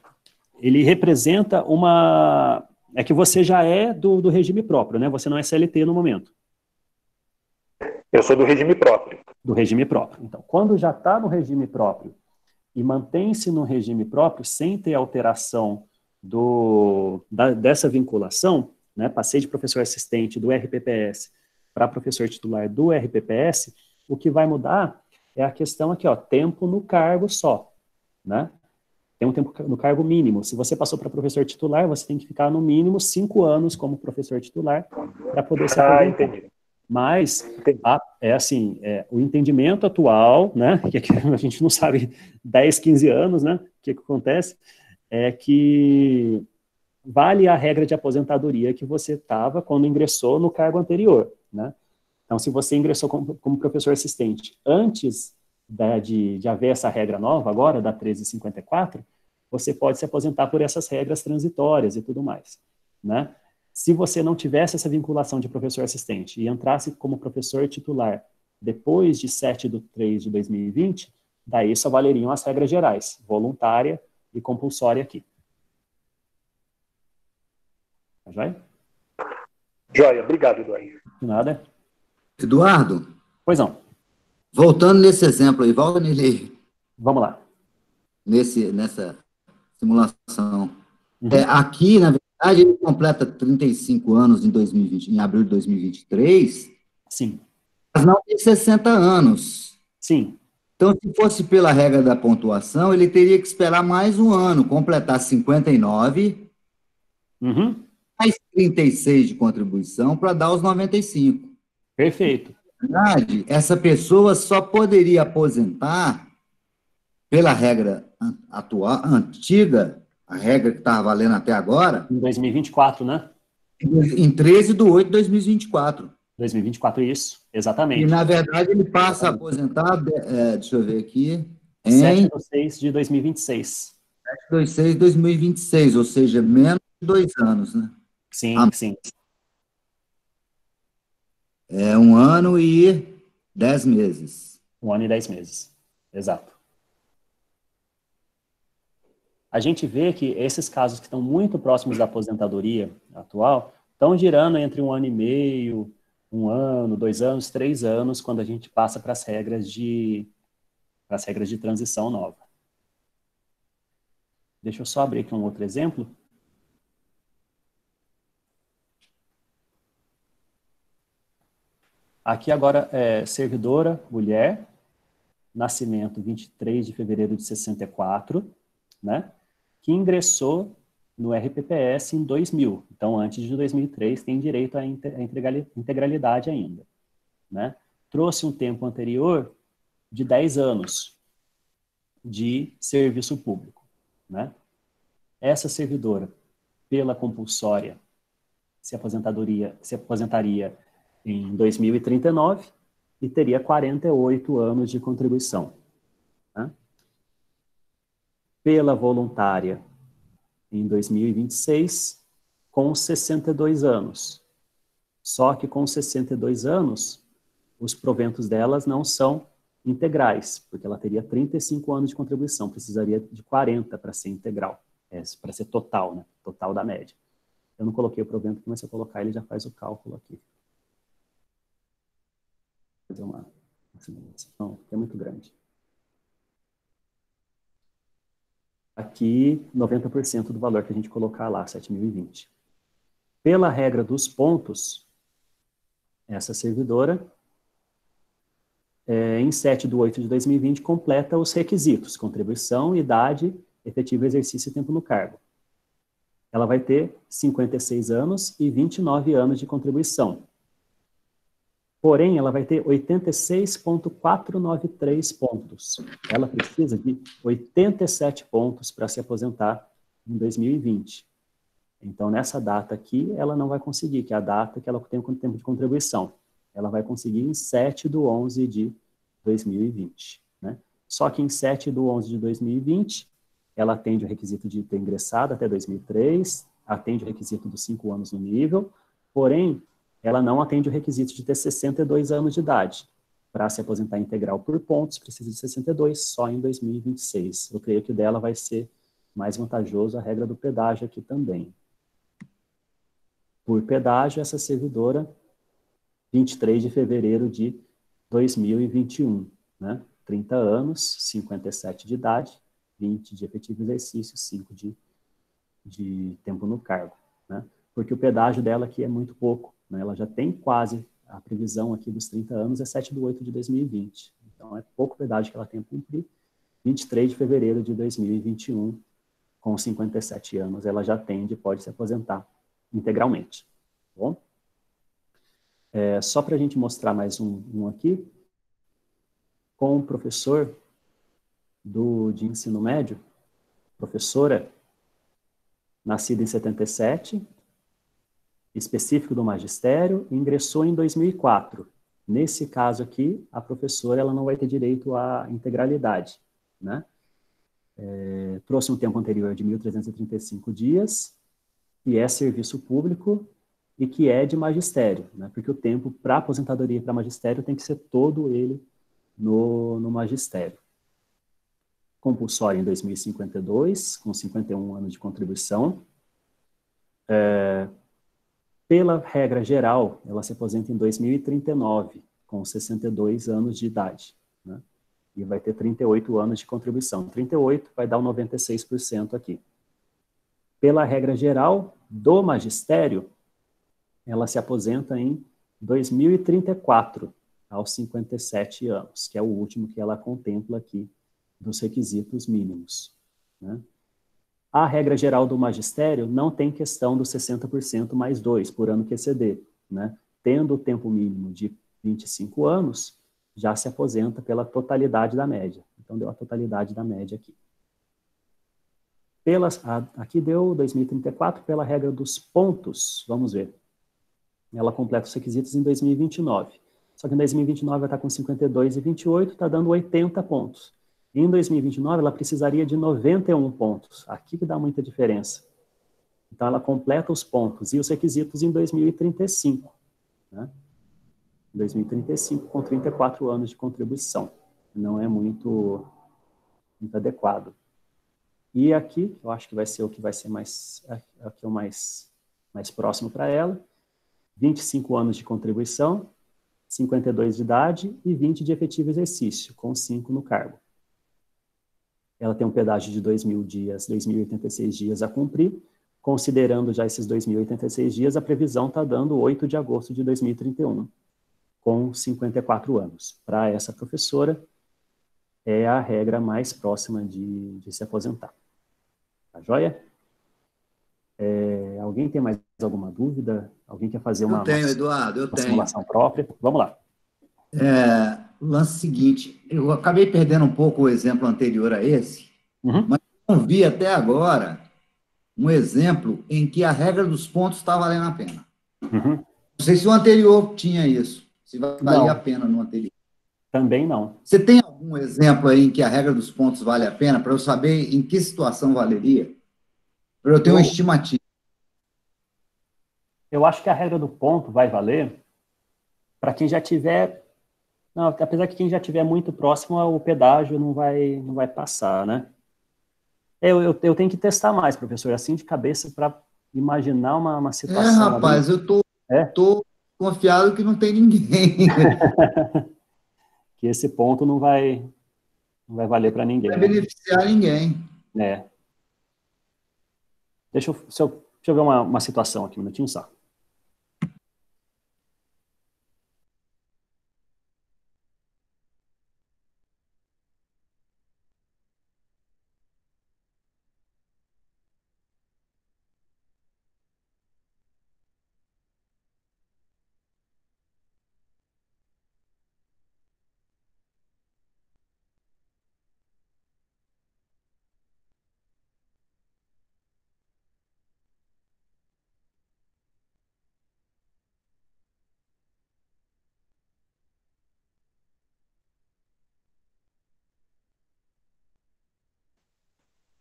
representa uma... É que você já é do regime próprio, né? Você não é CLT no momento. Eu sou do regime próprio. Do regime próprio. Então, quando já está no regime próprio e mantém-se no regime próprio, sem ter alteração dessa vinculação, né? Passei de professor assistente do RPPS para professor titular do RPPS, o que vai mudar é a questão aqui, tempo no cargo só, né? Tem um tempo no cargo mínimo. Se você passou para professor titular, você tem que ficar no mínimo 5 anos como professor titular para poder se aposentar. Entendi. Mas, o entendimento atual, né, que a gente não sabe 10, 15 anos, né, o que acontece, é que vale a regra de aposentadoria que você estava quando ingressou no cargo anterior, né? Então, se você ingressou como professor assistente antes de haver essa regra nova agora, da 1354, você pode se aposentar por essas regras transitórias e tudo mais, né? Se você não tivesse essa vinculação de professor assistente e entrasse como professor titular depois de 7/3/2020, daí só valeriam as regras gerais, voluntária e compulsória aqui. Tá joia? Joia, obrigado, Eduardo. De nada. Eduardo? Pois não. Voltando nesse exemplo aí, volta nele. Vamos lá. Nessa simulação. Aqui, na verdade, ele completa 35 anos em abril de 2023. Sim. Mas não tem 60 anos. Sim. Então, se fosse pela regra da pontuação, ele teria que esperar mais um ano, completar 59, mais 36 de contribuição para dar os 95. Perfeito. Na verdade, essa pessoa só poderia aposentar pela regra atual, antiga, a regra que estava valendo até agora... Em 2024, né? Em 13/8/2024. 2024, isso, exatamente. E, na verdade, ele passa a aposentar, deixa eu ver aqui, em... 7/6/2026. 726, 2026, ou seja, menos de 2 anos, né? Sim, sim. É 1 ano e 10 meses. 1 ano e 10 meses, exato. A gente vê que esses casos que estão muito próximos da aposentadoria atual estão girando entre 1 ano e meio, 1 ano, 2 anos, 3 anos, quando a gente passa para as regras de transição nova. Deixa eu só abrir aqui um outro exemplo. Aqui agora é servidora, mulher, nascimento 23 de fevereiro de 64, né? Que ingressou no RPPS em 2000. Então, antes de 2003, tem direito à integralidade ainda, né? Trouxe um tempo anterior de 10 anos de serviço público, né? Essa servidora, pela compulsória, se aposentaria em 2039 e teria 48 anos de contribuição, né? Pela voluntária, em 2026, com 62 anos. Só que com 62 anos, os proventos delas não são integrais, porque ela teria 35 anos de contribuição, precisaria de 40 para ser integral, para ser total, né? Total da média. Eu não coloquei o provento aqui, mas se eu colocar, ele já faz o cálculo aqui. Vou fazer uma simulação, que é muito grande. Aqui, 90% do valor que a gente colocar lá, 7.020. Pela regra dos pontos, essa servidora, em 7/8 de 2020, completa os requisitos: contribuição, idade, efetivo exercício e tempo no cargo. Ela vai ter 56 anos e 29 anos de contribuição. Porém, ela vai ter 86,493 pontos. Ela precisa de 87 pontos para se aposentar em 2020. Então, nessa data aqui, ela não vai conseguir, que é a data que ela tem o tempo de contribuição. Ela vai conseguir em 7/11 de 2020. Né? Só que em 7/11 de 2020, ela atende o requisito de ter ingressado até 2003, atende o requisito dos 5 anos no nível, porém, ela não atende o requisito de ter 62 anos de idade. Para se aposentar integral por pontos, precisa de 62 só em 2026. Eu creio que o dela vai ser mais vantajoso a regra do pedágio aqui também. Por pedágio, essa servidora, 23 de fevereiro de 2021, né? 30 anos, 57 de idade, 20 de efetivo exercício, 5 de tempo no cargo, né? Porque o pedágio dela aqui é muito pouco, né? Ela já tem quase, a previsão aqui dos 30 anos é 7/8 de 2020. Então, é pouco pedágio que ela tem a cumprir. 23 de fevereiro de 2021, com 57 anos, ela já atende e pode se aposentar integralmente. Tá bom? Só para a gente mostrar mais um aqui, com um professor de ensino médio, professora, nascida em 77, específico do magistério, ingressou em 2004. Nesse caso aqui, a professora ela não vai ter direito à integralidade, né? Trouxe um tempo anterior de 1.335 dias, que é serviço público e que é de magistério, né? Porque o tempo para aposentadoria e para magistério tem que ser todo ele no magistério. Compulsório em 2052, com 51 anos de contribuição. Pela regra geral, ela se aposenta em 2039, com 62 anos de idade, né? E vai ter 38 anos de contribuição. 38 vai dar o 96% aqui. Pela regra geral do magistério, ela se aposenta em 2034, aos 57 anos, que é o último que ela contempla aqui dos requisitos mínimos, né? A regra geral do magistério não tem questão dos 60% mais 2 por ano que exceder, né? Tendo o tempo mínimo de 25 anos, já se aposenta pela totalidade da média. Então, deu a totalidade da média aqui. Aqui deu 2034 pela regra dos pontos, vamos ver. Ela completa os requisitos em 2029. Só que em 2029 vai estar com 52 e 28, está dando 80 pontos. Em 2029, ela precisaria de 91 pontos. Aqui que dá muita diferença. Então, ela completa os pontos e os requisitos em 2035. Né? 2035, com 34 anos de contribuição. Não é muito adequado. E aqui, eu acho que vai ser o que vai ser mais próximo para ela, 25 anos de contribuição, 52 de idade e 20 de efetivo exercício, com 5 no cargo. Ela tem um pedágio de 2.000 dias, 2.086 dias a cumprir. Considerando já esses 2.086 dias, a previsão está dando 8 de agosto de 2031, com 54 anos. Para essa professora, é a regra mais próxima de se aposentar. Tá joia? Alguém tem mais alguma dúvida? Alguém quer fazer uma simulação própria? Vamos lá. O lance seguinte, eu acabei perdendo um pouco o exemplo anterior a esse, mas não vi até agora um exemplo em que a regra dos pontos está valendo a pena. Não sei se o anterior tinha isso, se valia a pena no anterior. Também não. Você tem algum exemplo aí em que a regra dos pontos vale a pena, para eu saber em que situação valeria? Para eu ter uma estimativa. Eu acho que a regra do ponto vai valer para quem já tiver... Não, apesar que quem já tiver muito próximo, o pedágio não vai passar, né? Eu tenho que testar mais, professor, assim de cabeça, para imaginar uma situação. Rapaz, ali. Eu tô confiado que não tem ninguém. Que esse ponto não vai valer para ninguém. Não vai beneficiar ninguém. Deixa eu ver uma situação aqui, um minutinho só.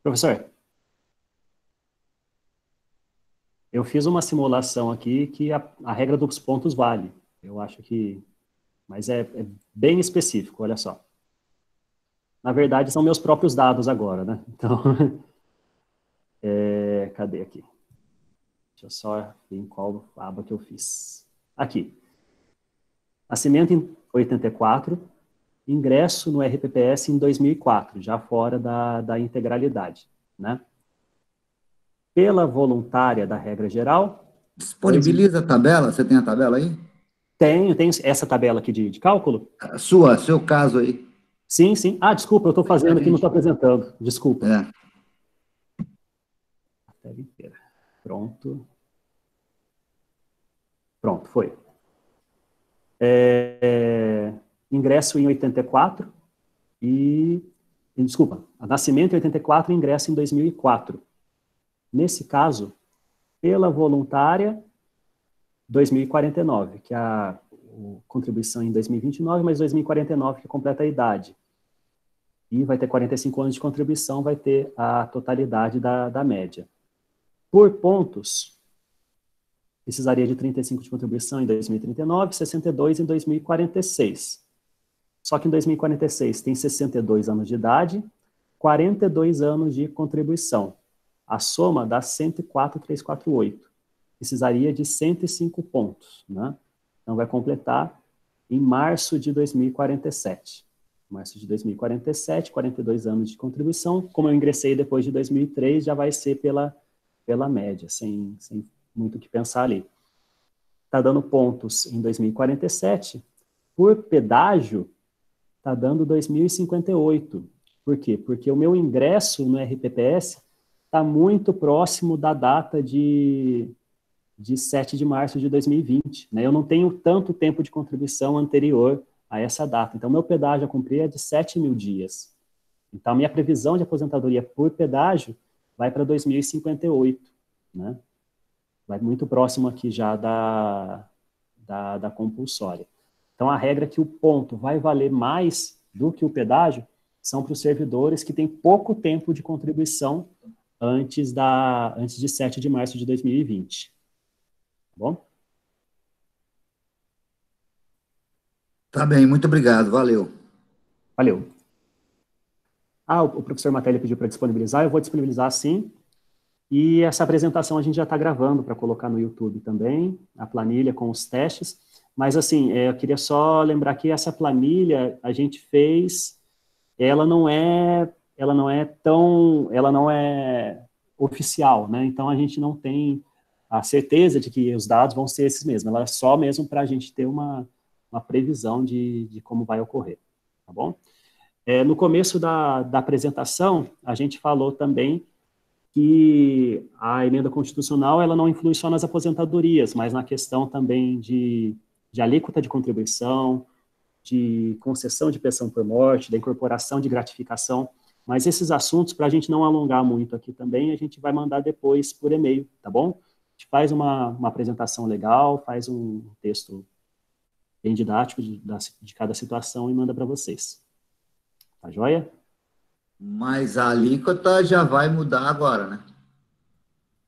Professor, eu fiz uma simulação aqui que a regra dos pontos vale. Eu acho que... Mas é bem específico, olha só. Na verdade, são meus próprios dados agora, né? Então, cadê aqui? Deixa eu só ver em qual aba que eu fiz. Aqui. Nascimento em 84, ingresso no RPPS em 2004, já fora da integralidade, né? Pela voluntária da regra geral... Disponibiliza a tabela? Você tem a tabela aí? Tenho essa tabela aqui de cálculo. Seu caso aí. Sim. Ah, desculpa, eu estou fazendo aqui, não estou apresentando. Desculpa. A tela inteira. Pronto, foi. Ingresso em 84 desculpa, nascimento em 84 e ingresso em 2004. Nesse caso, pela voluntária, 2049, que é a contribuição em 2029, mas 2049 que completa a idade. E vai ter 45 anos de contribuição, vai ter a totalidade da média. Por pontos, precisaria de 35 de contribuição em 2039, 62 em 2046. Só que em 2046 tem 62 anos de idade, 42 anos de contribuição. A soma dá 104.348. Precisaria de 105 pontos, né? Então vai completar em março de 2047. Março de 2047, 42 anos de contribuição. Como eu ingressei depois de 2003, já vai ser pela média, sem muito o que pensar ali. Está dando pontos em 2047. Por pedágio, está dando 2058. Por quê? Porque o meu ingresso no RPPS está muito próximo da data de 7 de março de 2020. Né? Eu não tenho tanto tempo de contribuição anterior a essa data. Então, meu pedágio a cumprir é de 7.000 dias. Então, a minha previsão de aposentadoria por pedágio vai para 2058. Né? Vai muito próximo aqui já da compulsória. Então, a regra é que o ponto vai valer mais do que o pedágio são para os servidores que têm pouco tempo de contribuição antes de 7 de março de 2020. Tá bom? Tá bem, muito obrigado, valeu. Valeu. O professor Matelli pediu para disponibilizar, eu vou disponibilizar sim. E essa apresentação a gente já está gravando para colocar no YouTube também, a planilha com os testes. Mas, assim, eu queria só lembrar que essa planilha a gente fez, ela não é oficial, né? Então, a gente não tem a certeza de que os dados vão ser esses mesmos. Ela é só mesmo para a gente ter uma previsão de como vai ocorrer, tá bom? No começo da apresentação, a gente falou também que a emenda constitucional ela não influi só nas aposentadorias, mas na questão também de alíquota de contribuição, de concessão de pensão por morte, da incorporação de gratificação, mas esses assuntos, para a gente não alongar muito aqui também, a gente vai mandar depois por e-mail, tá bom? A gente faz uma apresentação legal, faz um texto bem didático de cada situação e manda para vocês. Tá joia? Mas a alíquota já vai mudar agora, né?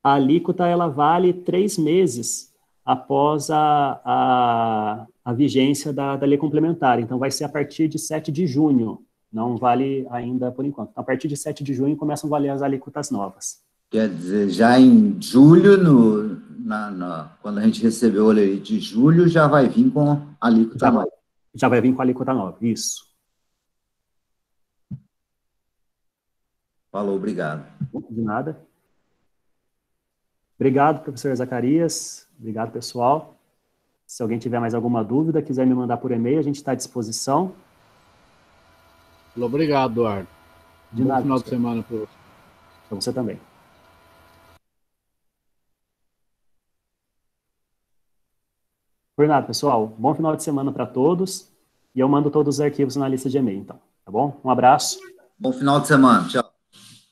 A alíquota, ela vale 3 meses após a vigência da lei complementar. Então, vai ser a partir de 7 de junho. Não vale ainda por enquanto. Então, a partir de 7 de junho começam a valer as alíquotas novas. Quer dizer, já em julho, quando a gente recebeu o lei de julho, já vai vir com a alíquota nova. Já vai vir com a alíquota nova, isso. Falou, obrigado. De nada. Obrigado, professor Zacarias. Obrigado, pessoal. Se alguém tiver mais alguma dúvida, quiser me mandar por e-mail, a gente está à disposição. Obrigado, Eduardo. De nada. Bom final de semana para você. Para você também. Por nada, pessoal. Bom final de semana para todos. E eu mando todos os arquivos na lista de e-mail, então. Tá bom? Um abraço. Bom final de semana. Tchau.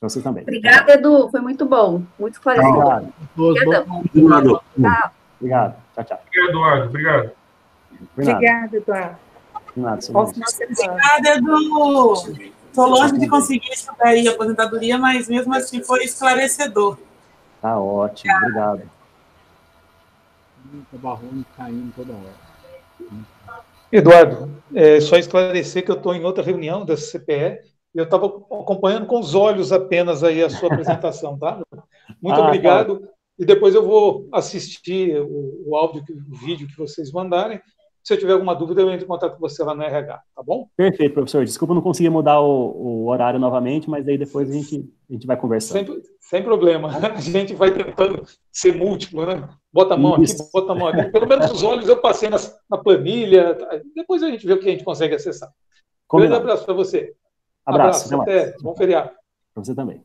Para você também. Obrigada, Edu. Foi muito bom. Muito esclarecedor. Obrigado. Obrigado. Tchau, tchau. Obrigado, Eduardo. Obrigado. Obrigada, Eduardo. De nada, obrigada, Edu. Estou longe de conseguir estudar aí a aposentadoria, mas mesmo assim foi esclarecedor. Tá ótimo. Obrigado. Barrone caindo toda hora. Eduardo, só esclarecer que eu estou em outra reunião da CPE e eu estava acompanhando com os olhos apenas aí a sua apresentação, tá? Muito obrigado. Tá. E depois eu vou assistir o áudio, o vídeo que vocês mandarem. Se eu tiver alguma dúvida, eu entro em contato com você lá no RH, tá bom? Perfeito, professor. Desculpa não conseguir mudar o horário novamente, mas aí depois a gente vai conversar. Sem problema. A gente vai tentando ser múltiplo, né? Bota a mão aqui, bota a mão aqui. Pelo menos os olhos eu passei na planilha. Depois a gente vê o que a gente consegue acessar. Grande abraço para você. Abraço. Até. Bom feriado. Para você também.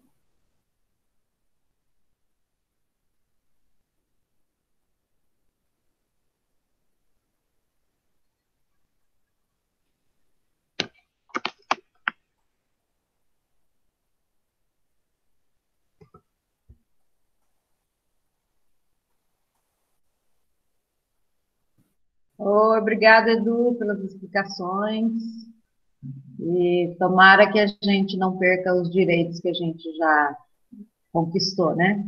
Obrigada, Edu, pelas explicações. E tomara que a gente não perca os direitos que a gente já conquistou, né?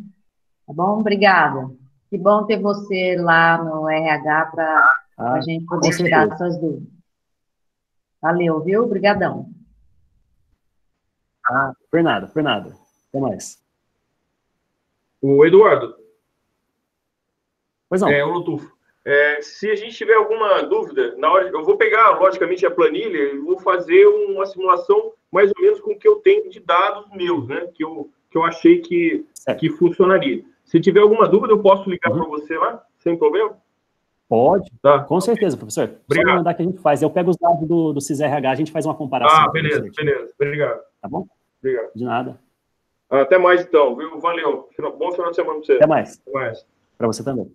Tá bom? Obrigada. Que bom ter você lá no RH para a gente poder tirar essas dúvidas. Valeu, viu? Obrigadão. Por nada. Até mais. O Eduardo. Pois não. O Lutufo. Se a gente tiver alguma dúvida, na hora eu vou pegar, logicamente, a planilha e vou fazer uma simulação mais ou menos com o que eu tenho de dados meus, né? Que eu achei que funcionaria. Se tiver alguma dúvida, eu posso ligar para você lá, sem problema? Pode, tá. Com certeza, professor. Obrigado. Só mandar que a gente faz. Eu pego os dados do CISRH, a gente faz uma comparação. Beleza. Obrigado. Tá bom? Obrigado. De nada. Até mais, então, viu? Valeu. Bom final de semana para você. Até mais. Até mais. Para você também.